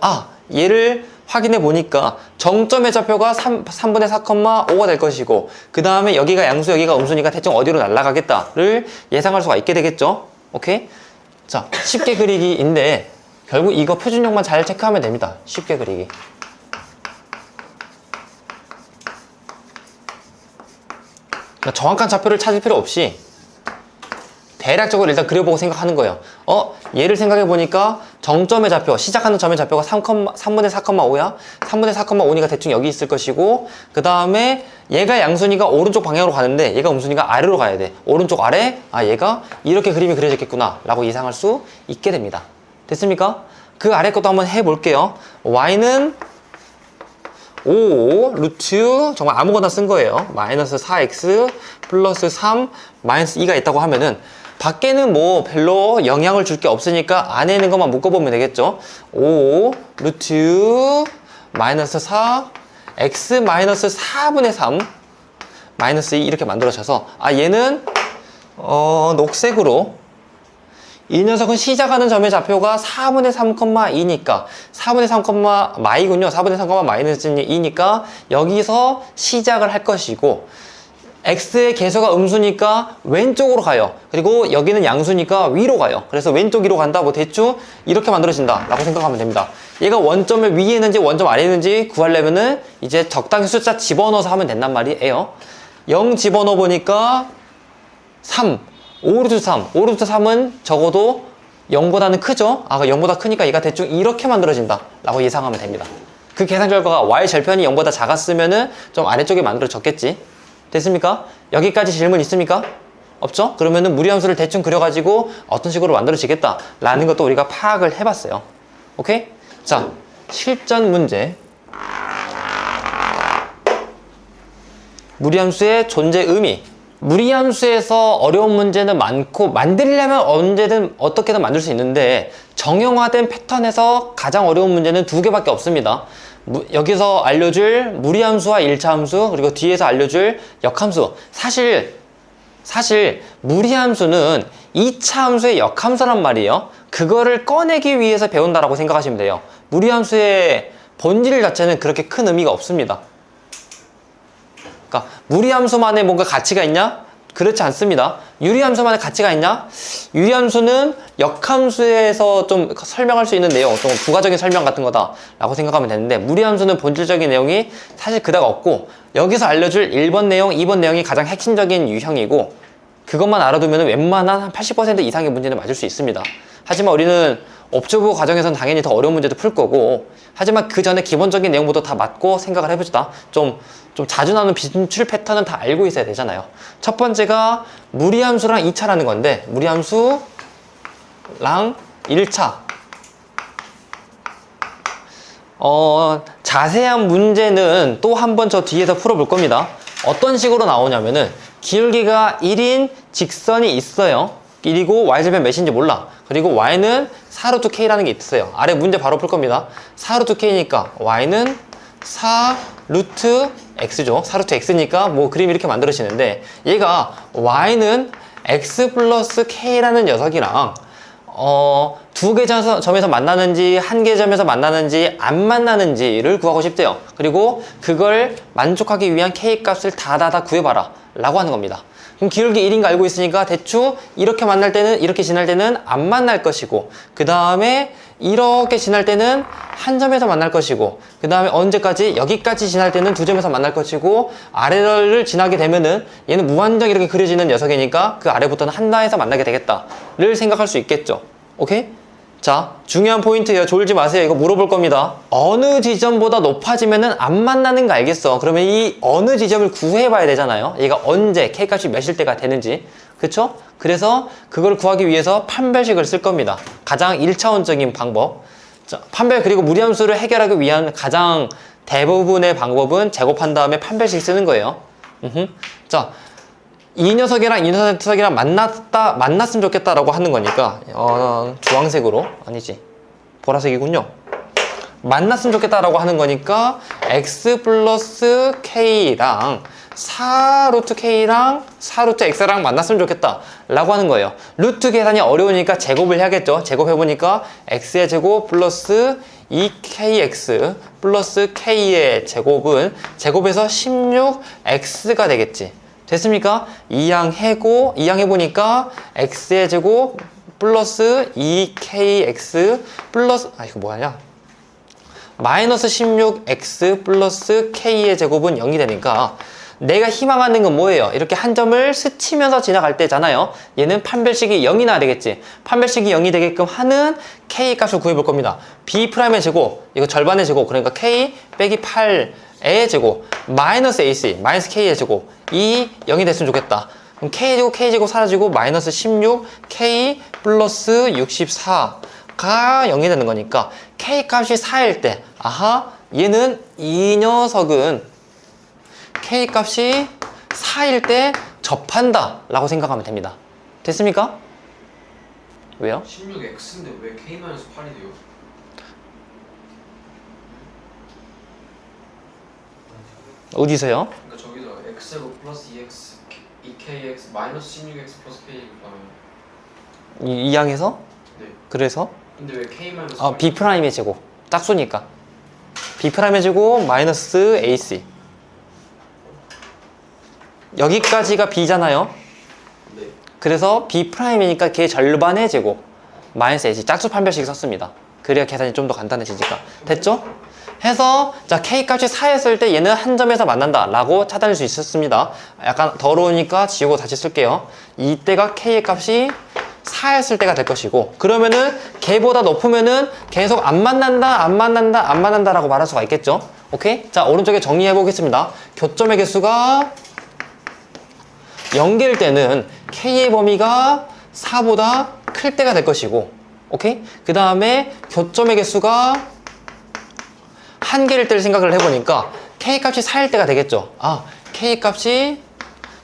얘를 확인해 보니까 정점의 좌표가 3분의 4,5가 될 것이고 그 다음에 여기가 양수 여기가 음수니까 대충 어디로 날아가겠다를 예상할 수가 있게 되겠죠. 오케이? 자, 쉽게 그리기인데 결국 이거 표준형만 잘 체크하면 됩니다. 쉽게 그리기. 정확한 좌표를 찾을 필요 없이 대략적으로 일단 그려보고 생각하는 거예요. 얘를 생각해보니까 정점의 좌표, 시작하는 점의 좌표가 3분의 4,5야. 3분의 4,5니까 대충 여기 있을 것이고 그 다음에 얘가 양수니까 오른쪽 방향으로 가는데 얘가 음수니까 아래로 가야 돼. 오른쪽 아래? 얘가 이렇게 그림이 그려졌겠구나 라고 예상할 수 있게 됩니다. 됐습니까? 그 아래 것도 한번 해볼게요. y는 5 루트 정말 아무거나 쓴 거예요. 마이너스 4x 플러스 3 마이너스 2가 있다고 하면은 밖에는 뭐 별로 영향을 줄 게 없으니까 안에 있는 것만 묶어보면 되겠죠. 5 루트 마이너스 4 x 마이너스 4분의 3 마이너스 2 이렇게 만들어져서 얘는 녹색으로 이 녀석은 시작하는 점의 좌표가 4분의 3,2니까 4분의 3, 마이군요. 4분의 3, 마이너스 2니까 여기서 시작을 할 것이고 x의 개수가 음수니까 왼쪽으로 가요. 그리고 여기는 양수니까 위로 가요. 그래서 왼쪽 위로 간다. 뭐 대충 이렇게 만들어진다 라고 생각하면 됩니다. 얘가 원점의 위에 있는지 원점 아래에 있는지 구하려면은 이제 적당히 숫자 집어넣어서 하면 된단 말이에요. 0 집어넣어 보니까 3 5 루트 3 5 루트 3은 적어도 0보다는 크죠? 0보다 크니까 얘가 대충 이렇게 만들어진다 라고 예상하면 됩니다. 그 계산 결과가 y 절편이 0보다 작았으면은 좀 아래쪽에 만들어졌겠지. 됐습니까? 여기까지 질문 있습니까? 없죠? 그러면은 무리함수를 대충 그려가지고 어떤 식으로 만들어지겠다 라는 것도 우리가 파악을 해봤어요. 오케이? 자, 실전 문제. 무리함수의 존재 의미. 무리함수에서 어려운 문제는 많고 만들려면 언제든 어떻게든 만들 수 있는데 정형화된 패턴에서 가장 어려운 문제는 2개밖에 없습니다. 여기서 알려줄 무리함수와 1차 함수 그리고 뒤에서 알려줄 역함수. 사실 무리함수는 2차 함수의 역함수란 말이에요. 그거를 꺼내기 위해서 배운다라고 생각하시면 돼요. 무리함수의 본질 자체는 그렇게 큰 의미가 없습니다. 그러니까 무리함수만의 뭔가 가치가 있냐? 그렇지 않습니다. 유리함수만의 가치가 있냐? 유리함수는 역함수에서 좀 설명할 수 있는 내용, 좀 부가적인 설명 같은 거다 라고 생각하면 되는데 무리함수는 본질적인 내용이 사실 그닥 없고 여기서 알려줄 1번 내용, 2번 내용이 가장 핵심적인 유형이고 그것만 알아두면 웬만한 한 80% 이상의 문제는 맞을 수 있습니다. 하지만 우리는 업주부 과정에서는 당연히 더 어려운 문제도 풀 거고 하지만 그 전에 기본적인 내용부터 다 맞고 생각을 해보자. 좀 자주 나오는 빈출 패턴은 다 알고 있어야 되잖아요. 첫 번째가 무리함수랑 2차라는 건데 무리함수랑 1차 자세한 문제는 또 한 번 저 뒤에서 풀어볼 겁니다. 어떤 식으로 나오냐면은 기울기가 1인 직선이 있어요. 1이고 y절편 몇인지 몰라. 그리고 y는 4루트 k라는 게 있어요. 아래 문제 바로 풀 겁니다. 4루트 k니까 y는 4루트 x죠. 4루트 x니까 뭐 그림이 이렇게 만들어지는데 얘가 y는 x 플러스 k라는 녀석이랑 두 개 점에서 만나는지 한 개 점에서 만나는지 안 만나는지를 구하고 싶대요. 그리고 그걸 만족하기 위한 k 값을 다 구해봐라 라고 하는 겁니다. 그럼 기울기 1인 거 알고 있으니까 대충 이렇게 만날 때는 이렇게 지날 때는 안 만날 것이고 그 다음에 이렇게 지날 때는 한 점에서 만날 것이고 그 다음에 언제까지 여기까지 지날 때는 두 점에서 만날 것이고 아래를 지나게 되면은 얘는 무한정 이렇게 그려지는 녀석이니까 그 아래부터는 한나에서 만나게 되겠다를 생각할 수 있겠죠. 오케이? 자, 중요한 포인트예요. 졸지 마세요. 이거 물어볼 겁니다. 어느 지점보다 높아지면은 안 만나는 거 알겠어. 그러면 이 어느 지점을 구해봐야 되잖아요. 얘가 언제 K값이 몇일 때가 되는지. 그쵸? 그래서 그걸 구하기 위해서 판별식을 쓸 겁니다. 가장 1차원적인 방법. 자, 판별 그리고 무리함수를 해결하기 위한 가장 대부분의 방법은 제곱한 다음에 판별식 쓰는 거예요. 자, 이 녀석이랑 이 녀석이랑 만났으면 좋겠다라고 하는 거니까 주황색으로 아니지 보라색이군요. 만났으면 좋겠다라고 하는 거니까 x 플러스 k랑 4루트 k랑 4루트 x랑 만났으면 좋겠다 라고 하는 거예요. 루트 계산이 어려우니까 제곱을 해야겠죠. 제곱해보니까 x의 제곱 플러스 2kx 플러스 k의 제곱은 제곱해서 16x가 되겠지. 됐습니까? 이항해보니까 x의 제곱 플러스 2kx 플러스 이거 뭐하냐? 마이너스 16x 플러스 k의 제곱은 0이 되니까 내가 희망하는 건 뭐예요? 이렇게 한 점을 스치면서 지나갈 때잖아요. 얘는 판별식이 0이 나야 되겠지. 판별식이 0이 되게끔 하는 k 값을 구해볼 겁니다. b'의 제곱, 이거 절반의 제곱, 그러니까 k 빼기 8의 제곱 마이너스 ac, 마이너스 k의 제곱 이 0이 됐으면 좋겠다. 그럼 k제곱 사라지고 마이너스 16 k 플러스 64가 0이 되는 거니까 k 값이 4일 때 아하 얘는 이 녀석은 k 값이 4일 때 접한다 라고 생각하면 됩니다. 됐습니까? 왜요? 16x인데 왜 k-8이 돼요? 어디서요? 그러니까 저기서 x제곱 플러스 2kx 마이너스 16x 플러스 k 제곱하면 이 항에서? 네. 그래서? 근데 왜 k-8이 b'의 제곱 짝수니까 b'의 제곱 마이너스 ac 여기까지가 b잖아요. 네. 그래서 b'이니까 걔 절반의 제곱 마이너스 ac 짝수 판별식 썼습니다. 그래야 계산이 좀 더 간단해지니까. 됐죠? 해서 자 k 값이 4였을 때 얘는 한 점에서 만난다 라고 찾아낼 수 있었습니다. 약간 더러우니까 지우고 다시 쓸게요. 이때가 k의 값이 4였을 때가 될 것이고 그러면은 걔보다 높으면은 계속 안 만난다 라고 말할 수가 있겠죠. 오케이? 자 오른쪽에 정리해 보겠습니다. 교점의 개수가 0개일 때는 k의 범위가 4보다 클 때가 될 것이고 오케이? 그 다음에 교점의 개수가 1개일 때를 생각을 해보니까 k 값이 4일 때가 되겠죠. k 값이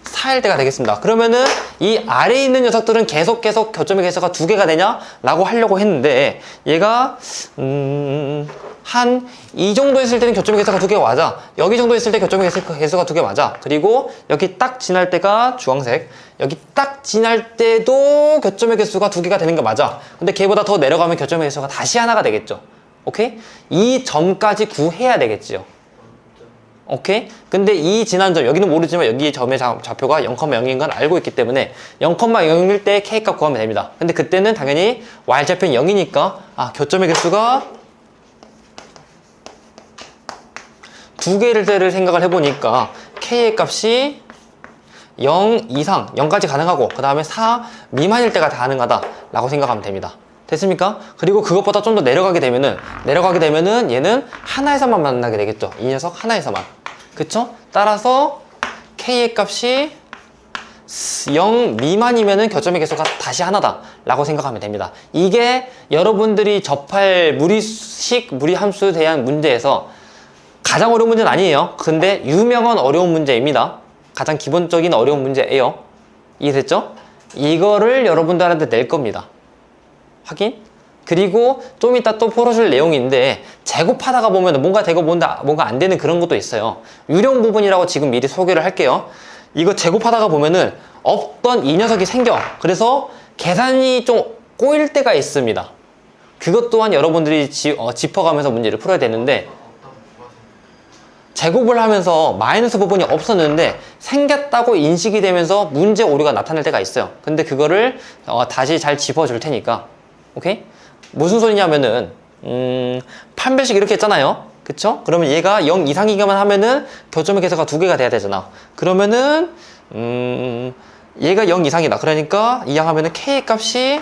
4일 때가 되겠습니다. 그러면은 이 아래에 있는 녀석들은 계속 교점의 개수가 2개가 되냐? 라고 하려고 했는데 얘가 한 이 정도 했을 때는 교점의 개수가 2개가 맞아. 여기 정도 했을 때 교점의 개수가 2개 맞아. 그리고 여기 딱 지날 때가 주황색, 여기 딱 지날 때도 교점의 개수가 2개가 되는 거 맞아. 근데 걔보다 더 내려가면 교점의 개수가 다시 하나가 되겠죠. 오케이? 이 점까지 구해야 되겠지요. 오케이? 근데 이 지난 점, 여기는 모르지만 여기 점의 좌표가 0,0인 건 알고 있기 때문에 0,0일 때 K값 구하면 됩니다. 근데 그때는 당연히 Y좌표는 0이니까 교점의 개수가 2개일 때를 생각을 해보니까 K의 값이 0 이상, 0까지 가능하고 그 다음에 4 미만일 때가 가능하다 라고 생각하면 됩니다. 됐습니까? 그리고 그것보다 좀 더 내려가게 되면은 얘는 하나에서만 만나게 되겠죠. 이 녀석 하나에서만. 그쵸? 따라서 K의 값이 0 미만이면은 교점의 개수가 다시 하나다 라고 생각하면 됩니다. 이게 여러분들이 접할 무리함수에 대한 문제에서 가장 어려운 문제는 아니에요. 근데 유명한 어려운 문제입니다. 가장 기본적인 어려운 문제예요. 이해됐죠? 이거를 여러분들한테 낼 겁니다. 확인? 그리고 좀 이따 또 풀어줄 내용인데 제곱하다가 보면 뭔가 되고 뭔가 안 되는 그런 것도 있어요. 유령 부분이라고 지금 미리 소개를 할게요. 이거 제곱하다가 보면은 없던 이 녀석이 생겨. 그래서 계산이 좀 꼬일 때가 있습니다. 그것 또한 여러분들이 짚어가면서 문제를 풀어야 되는데 제곱을 하면서 마이너스 부분이 없었는데 생겼다고 인식이 되면서 문제 오류가 나타날 때가 있어요. 근데 그거를 다시 잘 짚어줄 테니까. 오케이? 무슨 소리냐면은 판별식 이렇게 했잖아요. 그쵸? 그러면 얘가 0 이상이기만 하면은 교점의 개수가 2개가 돼야 되잖아. 그러면은 얘가 0 이상이다. 그러니까 이항하면은 K의 값이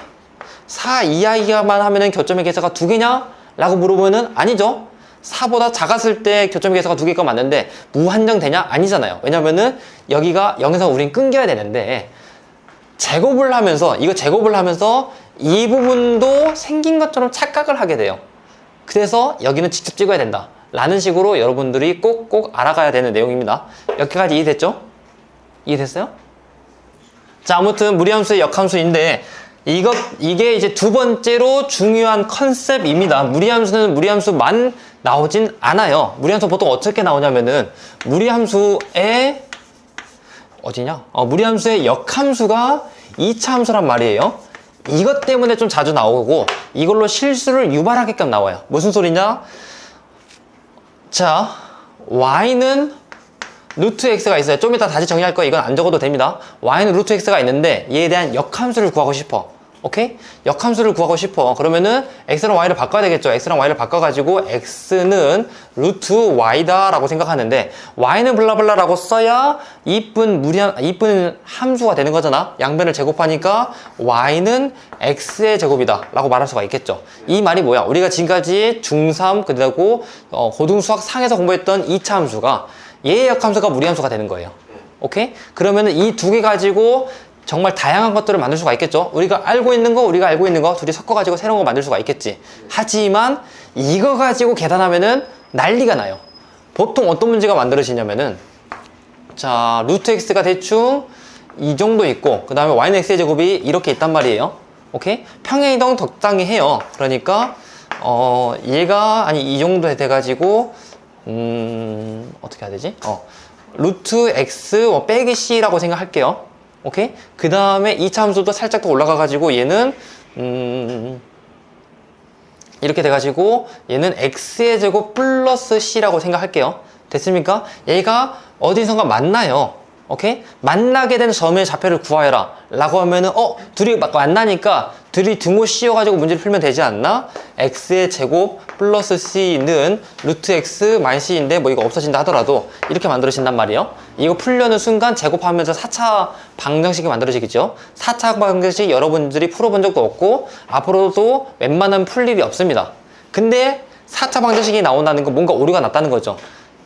4 이하기만 하면은 교점의 계수가 2개냐? 라고 물어보면은 아니죠. 4보다 작았을 때 교점의 계수가 2개가 맞는데 무한정 되냐? 아니잖아요. 왜냐면은 여기가 0에서 우린 끊겨야 되는데 제곱을 하면서 이 부분도 생긴 것처럼 착각을 하게 돼요. 그래서 여기는 직접 찍어야 된다 라는 식으로 여러분들이 꼭 알아가야 되는 내용입니다. 여기까지 이해됐죠? 이해됐어요? 자, 아무튼 무리함수의 역함수인데 이게 이제 두 번째로 중요한 컨셉입니다. 무리함수는 무리함수만 나오진 않아요. 무리함수 보통 어떻게 나오냐면은 무리함수의 무리함수의 역함수가 2차 함수란 말이에요. 이것 때문에 좀 자주 나오고 이걸로 실수를 유발하게끔 나와요. 무슨 소리냐? 자, y는 루트 x가 있어요. 좀 이따 다시 정리할 거예요. 이건 안 적어도 됩니다. y는 루트 x가 있는데 얘에 대한 역함수를 구하고 싶어. 오케이? 역함수를 구하고 싶어. 그러면은 x랑 y를 바꿔야 되겠죠. x랑 y를 바꿔가지고 x는 루트 y다 라고 생각하는데 y는 블라블라 라고 써야 이쁜 함수가 되는 거잖아. 양변을 제곱하니까 y는 x의 제곱이다 라고 말할 수가 있겠죠. 이 말이 뭐야? 우리가 지금까지 중3 그리고 고등수학 상에서 공부했던 2차 함수가 얘의 역함수가 무리함수가 되는 거예요. 오케이? 그러면은 이 두 개 가지고 정말 다양한 것들을 만들 수가 있겠죠. 우리가 알고 있는 거 둘이 섞어가지고 새로운 거 만들 수가 있겠지. 하지만 이거 가지고 계산하면은 난리가 나요. 보통 어떤 문제가 만들어지냐면은 자, 루트 x가 대충 이 정도 있고 그 다음에 y는 x의 제곱이 이렇게 있단 말이에요. 오케이? 평행이동 적당히 해요. 그러니까 얘가 이 정도 돼가지고 어떻게 해야 되지? 루트 x 빼기 c라고 생각할게요. 오케이? 그 다음에 2차 함수도 살짝 더 올라가가지고 얘는 이렇게 돼가지고 얘는 x의 제곱 플러스 c라고 생각할게요. 됐습니까? 얘가 어디선가 만나요. 오케이? 만나게 된 점의 좌표를 구하여라 라고 하면은 둘이 만나니까 둘이 등호 씌워가지고 문제를 풀면 되지 않나? x의 제곱 플러스 c는 루트 x 마이너스 c인데 뭐 이거 없어진다 하더라도 이렇게 만들어진단 말이에요. 이거 풀려는 순간 제곱하면서 4차 방정식이 만들어지겠죠. 4차 방정식 여러분들이 풀어본 적도 없고 앞으로도 웬만하면 풀 일이 없습니다. 근데 4차 방정식이 나온다는 건 뭔가 오류가 났다는 거죠.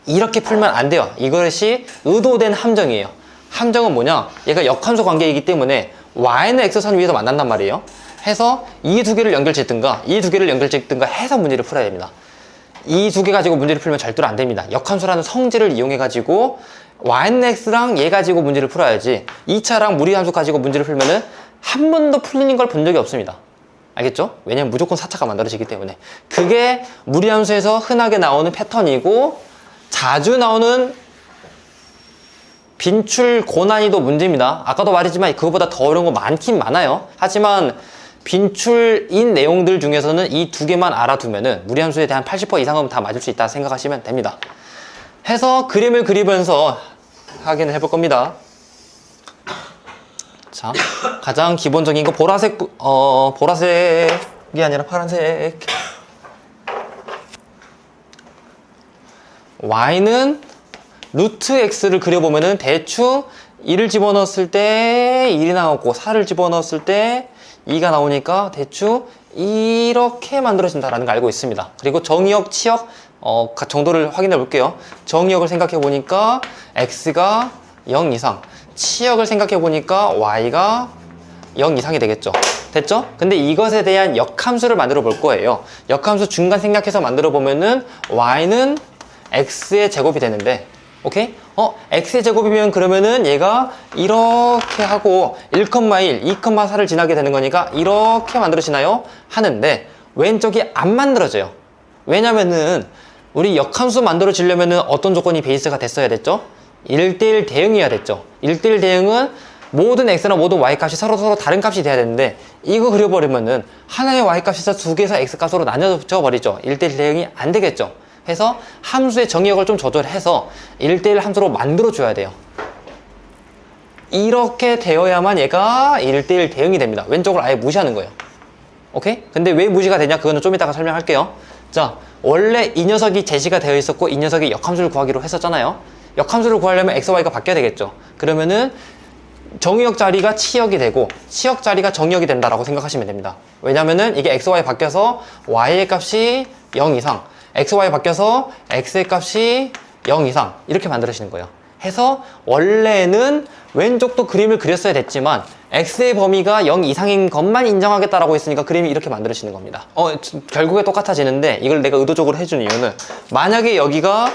이렇게 풀면 안 돼요. 이것이 의도된 함정이에요. 함정은 뭐냐? 얘가 역함수 관계이기 때문에 y는 x선 위에서 만난단 말이에요. 해서 이 두 개를 연결짓든가 이 두 개를 연결짓든가 해서 문제를 풀어야 됩니다. 이 두 개 가지고 문제를 풀면 절대로 안 됩니다. 역함수라는 성질을 이용해 가지고 y는 x랑 얘 가지고 문제를 풀어야지 2차랑 무리함수 가지고 문제를 풀면은 한 번도 풀리는 걸 본 적이 없습니다. 알겠죠? 왜냐면 무조건 4차가 만들어지기 때문에. 그게 무리함수에서 흔하게 나오는 패턴이고 자주 나오는 빈출 고난이도 문제입니다. 아까도 말했지만 그거보다 더 어려운 거 많긴 많아요. 하지만 빈출인 내용들 중에서는 이 두 개만 알아두면은 무리함수에 대한 80% 이상은 다 맞을 수 있다 생각하시면 됩니다. 해서 그림을 그리면서 확인을 해볼 겁니다. 자, 가장 기본적인 거 보라색이 아니라 파란색. y는 루트 x를 그려보면은 대충 1을 집어넣었을 때 1이 나오고 4를 집어넣었을 때 2가 나오니까 대충 이렇게 만들어진다라는 걸 알고 있습니다. 그리고 정의역, 치역 정도를 확인해 볼게요. 정의역을 생각해 보니까 x가 0 이상, 치역을 생각해 보니까 y가 0 이상이 되겠죠. 됐죠? 근데 이것에 대한 역함수를 만들어 볼 거예요. 역함수 중간 생략해서 만들어 보면은 y는 x의 제곱이 되는데, 오케이? x의 제곱이면 그러면은 얘가 이렇게 하고 1,1, 2,4를 지나게 되는 거니까 이렇게 만들어지나요? 하는데 왼쪽이 안 만들어져요. 왜냐면은 우리 역함수 만들어지려면은 어떤 조건이 베이스가 됐어야 됐죠? 1대1 대응이어야 됐죠. 1대1 대응은 모든 x나 모든 y 값이 서로 다른 값이 돼야 되는데 이거 그려버리면은 하나의 y 값에서 두 개에서 x 값으로 나눠져 버리죠. 1대1 대응이 안 되겠죠. 해서 함수의 정의역을 좀 조절해서 1대1 함수로 만들어줘야 돼요. 이렇게 되어야만 얘가 1대1 대응이 됩니다. 왼쪽을 아예 무시하는 거예요. 오케이? 근데 왜 무시가 되냐? 그거는 좀 이따가 설명할게요. 자, 원래 이 녀석이 제시가 되어 있었고 이 녀석이 역함수를 구하기로 했었잖아요. 역함수를 구하려면 x, y가 바뀌어야 되겠죠. 그러면은 정의역 자리가 치역이 되고 치역 자리가 정의역이 된다라고 생각하시면 됩니다. 왜냐면은 이게 xy 바뀌어서 y의 값이 0 이상, xy 바뀌어서 x의 값이 0 이상 이렇게 만들어지는 거예요. 해서 원래는 왼쪽도 그림을 그렸어야 됐지만 x의 범위가 0 이상인 것만 인정하겠다라고 했으니까 그림이 이렇게 만들어지는 겁니다. 결국에 똑같아지는데 이걸 내가 의도적으로 해준 이유는 만약에 여기가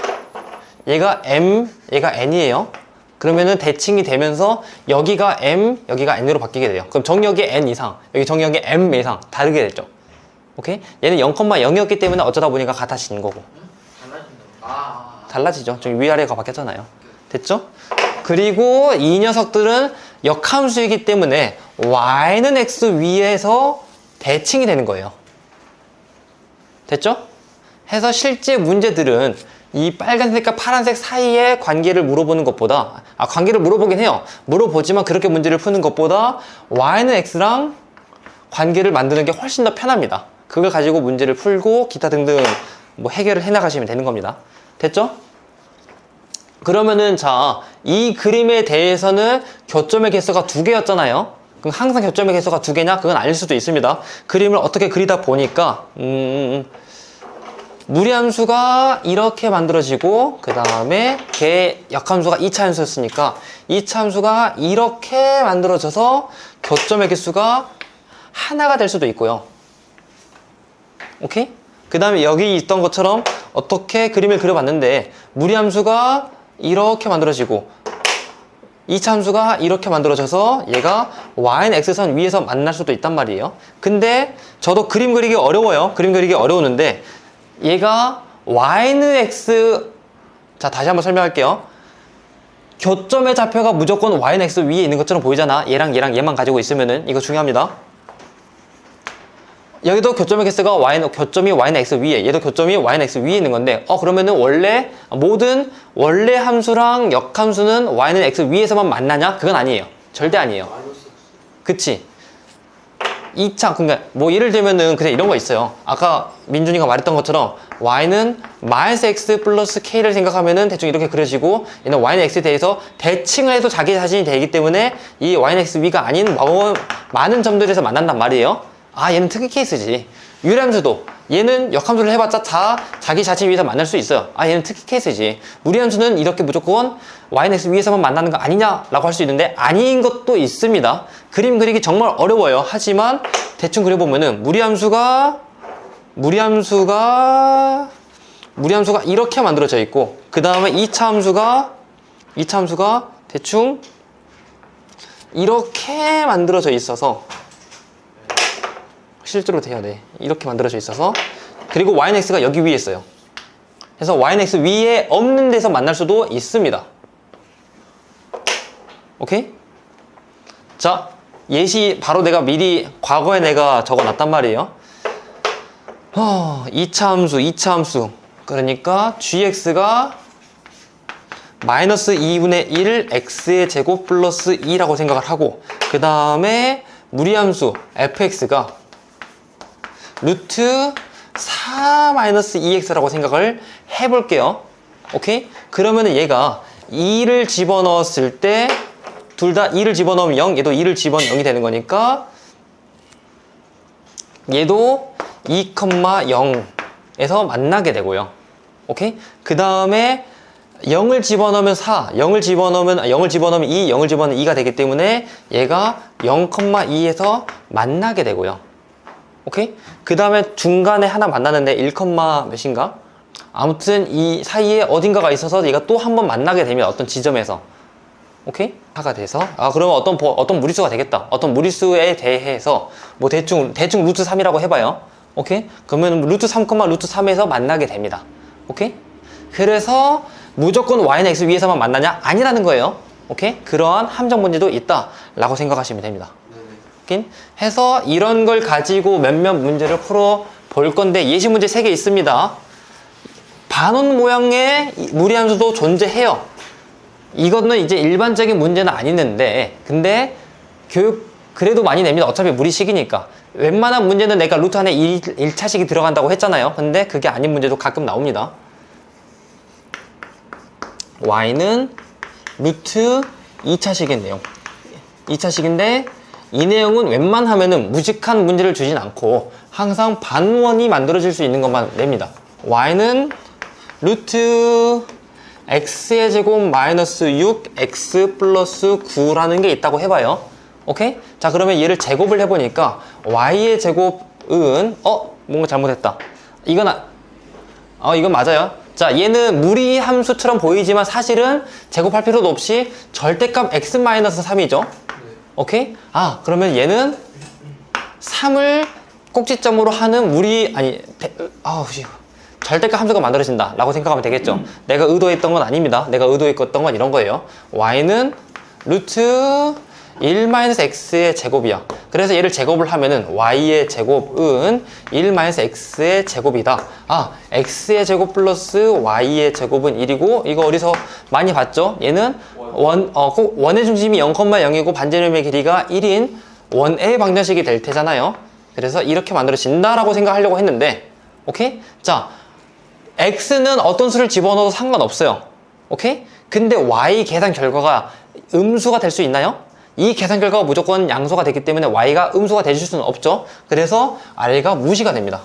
얘가 m, 얘가 n이에요. 그러면은 대칭이 되면서 여기가 m, 여기가 n으로 바뀌게 돼요. 그럼 정역이 n 이상, 여기 정역이 m 이상 다르게 됐죠. 오케이? 얘는 0,0이었기 때문에 어쩌다 보니까 같아지는 거고. 달라진다. 달라지죠. 좀 위아래가 바뀌었잖아요. 됐죠? 그리고 이 녀석들은 역함수이기 때문에 y는 x 위에서 대칭이 되는 거예요. 됐죠? 해서 실제 문제들은 이 빨간색과 파란색 사이의 관계를 물어보는 것보다 관계를 물어보긴 해요. 물어보지만 그렇게 문제를 푸는 것보다 y는 x랑 관계를 만드는 게 훨씬 더 편합니다. 그걸 가지고 문제를 풀고 기타 등등 뭐 해결을 해나가시면 되는 겁니다. 됐죠? 그러면은 자, 이 그림에 대해서는 교점의 개수가 2개였잖아요. 그럼 항상 교점의 개수가 2개냐? 그건 아닐 수도 있습니다. 그림을 어떻게 그리다 보니까 무리함수가 이렇게 만들어지고 그 다음에 걔 역함수가 2차 함수였으니까 2차 함수가 이렇게 만들어져서 교점의 개수가 하나가 될 수도 있고요. 오케이? 그 다음에 여기 있던 것처럼 어떻게 그림을 그려봤는데 무리함수가 이렇게 만들어지고 2차 함수가 이렇게 만들어져서 얘가 y는 x선 위에서 만날 수도 있단 말이에요. 근데 저도 그림 그리기 어려워요. 그림 그리기 어려우는데 얘가 y는 x, 자 다시 한번 설명할게요. 교점의 좌표가 무조건 y는 x 위에 있는 것처럼 보이잖아. 얘랑 얘랑 얘만 가지고 있으면은 이거 중요합니다. 여기도 교점의 개수가 교점이 y는 x 위에, 얘도 교점이 y는 x 위에 있는 건데 그러면은 원래 모든 원래 함수랑 역함수는 y는 x 위에서만 만나냐? 그건 아니에요. 절대 아니에요. 그치? 2차, 그러니까 뭐 예를 들면은 그냥 이런 거 있어요. 아까 민준이가 말했던 것처럼 y는 마이너스 x 플러스 k를 생각하면은 대충 이렇게 그려지고 얘는 y는 x에 대해서 대칭을 해도 자기 자신이 되기 때문에 이 y는 x 위가 아닌 많은 점들에서 만난단 말이에요. 얘는 특이 케이스지. 유리함수도 얘는 역함수를 해봤자 자기 자신 위에서 만날 수 있어요. 얘는 특이 케이스지. 무리함수는 이렇게 무조건 y는 x 위에서만 만나는 거 아니냐라고 할 수 있는데 아닌 것도 있습니다. 그림 그리기 정말 어려워요. 하지만 대충 그려보면은 무리함수가 이렇게 만들어져 있고 그 다음에 2차 함수가 대충 이렇게 만들어져 있어서 실제로 돼야 돼. 이렇게 만들어져 있어서 그리고 y는 x가 여기 위에 있어요. 그래서 y는 x 위에 없는 데서 만날 수도 있습니다. 오케이? 자, 예시 바로 내가 미리 과거에 내가 적어놨단 말이에요. 2차 함수 그러니까 gx가 마이너스 2분의 1 x의 제곱 플러스 2라고 생각을 하고 그 다음에 무리함수 fx가 루트 4-2x라고 생각을 해볼게요. 오케이? 그러면은 얘가 2를 집어넣었을 때 둘 다 2를 집어넣으면 0, 얘도 2를 집어넣으면 0이 되는 거니까 얘도 2,0에서 만나게 되고요. 오케이? 그 다음에 0을 집어넣으면 4, 0을 집어넣으면 2, 0을 집어넣으면 2가 되기 때문에 얘가 0,2에서 만나게 되고요. 오케이? 그 다음에 중간에 하나 만나는데 1, 몇인가? 아무튼 이 사이에 어딘가가 있어서 얘가 또 한 번 만나게 되면 어떤 지점에서 오케이? 하가 돼서 그러면 어떤 무리수가 되겠다. 어떤 무리수에 대해서 뭐 대충 루트 3이라고 해봐요. 오케이? 그러면 루트 3, 루트 3에서 만나게 됩니다. 오케이? 그래서 무조건 y는 x 위에서만 만나냐? 아니라는 거예요. 오케이? 그러한 함정 문제도 있다라고 생각하시면 됩니다. 해서 이런 걸 가지고 몇몇 문제를 풀어 볼 건데 예시 문제 3개 있습니다. 반원 모양의 무리함수도 존재해요. 이거는 이제 일반적인 문제는 아니는데 근데 교육 그래도 많이 냅니다. 어차피 무리식이니까. 웬만한 문제는 내가 루트 안에 1차식이 들어간다고 했잖아요. 근데 그게 아닌 문제도 가끔 나옵니다. y는 루트 2차식의 내용. 2차식인데 이 내용은 웬만하면은 무직한 문제를 주진 않고 항상 반원이 만들어질 수 있는 것만 냅니다. y는 루트 x의 제곱 마이너스 6 x 플러스 9라는 게 있다고 해봐요. 오케이? 자, 그러면 얘를 제곱을 해보니까 y의 제곱은 뭔가 잘못했다. 이건 이건 맞아요. 자, 얘는 무리 함수처럼 보이지만 사실은 제곱할 필요도 없이 절대값 x-3이죠. 오케이? 그러면 얘는 3을 꼭지점으로 하는 절대값 함수가 만들어진다 라고 생각하면 되겠죠. 내가 의도했던 건 아닙니다. 내가 의도했던 건 이런 거예요. y는 루트 1-x의 제곱이야. 그래서 얘를 제곱을 하면은 y의 제곱은 1-x의 제곱이다. x의 제곱 플러스 y의 제곱은 1이고, 이거 어디서 많이 봤죠? 얘는 원의 중심이 0,0이고 반지름의 길이가 1인 원의 방정식이 될 테잖아요. 그래서 이렇게 만들어진다라고 생각하려고 했는데, 오케이? 자, x는 어떤 수를 집어넣어도 상관없어요. 오케이? 근데 y 계산 결과가 음수가 될 수 있나요? 이 계산 결과가 무조건 양수가 되기 때문에 y가 음수가 되실 수는 없죠. 그래서 r가 무시가 됩니다.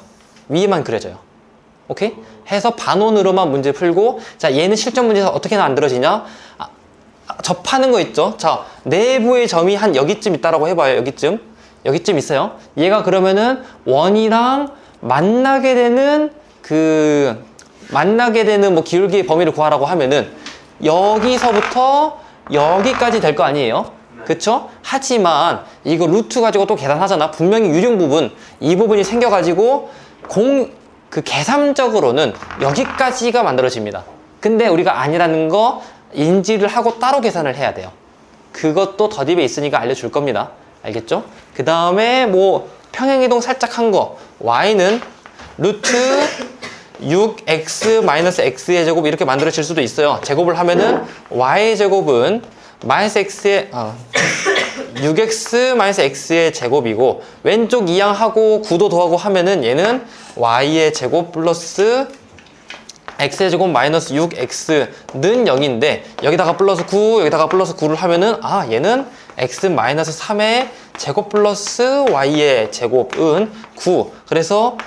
위에만 그려져요. 오케이? 해서 반원으로만 문제 풀고, 자, 얘는 실전 문제에서 어떻게 만들어지냐? 접하는 거 있죠? 자, 내부의 점이 한 여기쯤 있다라고 해봐요. 여기쯤 있어요. 얘가 그러면은 원이랑 만나게 되는 뭐 기울기의 범위를 구하라고 하면은 여기서부터 여기까지 될 거 아니에요? 그쵸? 하지만 이거 루트 가지고 또 계산하잖아. 분명히 유령 부분, 이 부분이 생겨가지고 계산적으로는 여기까지가 만들어집니다. 근데 우리가 아니라는 거 인지를 하고 따로 계산을 해야 돼요. 그것도 더딥에 있으니까 알려줄 겁니다. 알겠죠? 그 다음에 뭐 평행이동 살짝 한 거, y는 루트 6x-x의 제곱 이렇게 만들어질 수도 있어요. 제곱을 하면은 y의 제곱은 마이너스 x의 6x-x의 제곱이고, 왼쪽 이항하고 9도 더하고 하면은 얘는 y의 제곱 플러스 x의 제곱 마이너스 6x는 0인데 여기다가 플러스 9 여기다가 플러스 9를 하면은 얘는 x 마이너스 3의 제곱 플러스 y의 제곱은 9. 그래서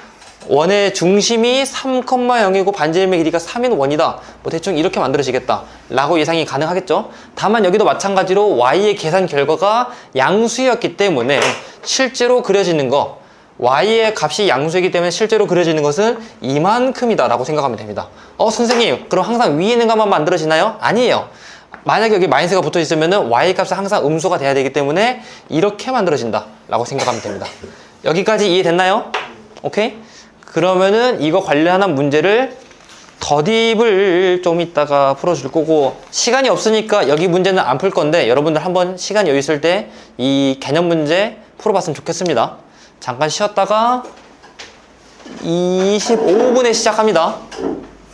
원의 중심이 3,0이고 반지름의 길이가 3인 원이다. 뭐 대충 이렇게 만들어지겠다 라고 예상이 가능하겠죠. 다만 여기도 마찬가지로 y의 계산 결과가 양수였기 때문에 실제로 그려지는 거, y의 값이 양수이기 때문에 실제로 그려지는 것은 이만큼이다 라고 생각하면 됩니다. 선생님, 그럼 항상 위에 있는 것만 만들어지나요? 아니에요. 만약에 여기 마이너스가 붙어 있으면 y 값은 항상 음수가 돼야 되기 때문에 이렇게 만들어진다 라고 생각하면 됩니다. 여기까지 이해됐나요? 오케이? 그러면은 이거 관련한 문제를 더딥을 좀 이따가 풀어줄 거고, 시간이 없으니까 여기 문제는 안 풀 건데 여러분들 한번 시간 여유 있을 때 이 개념 문제 풀어봤으면 좋겠습니다. 잠깐 쉬었다가 25분에 시작합니다.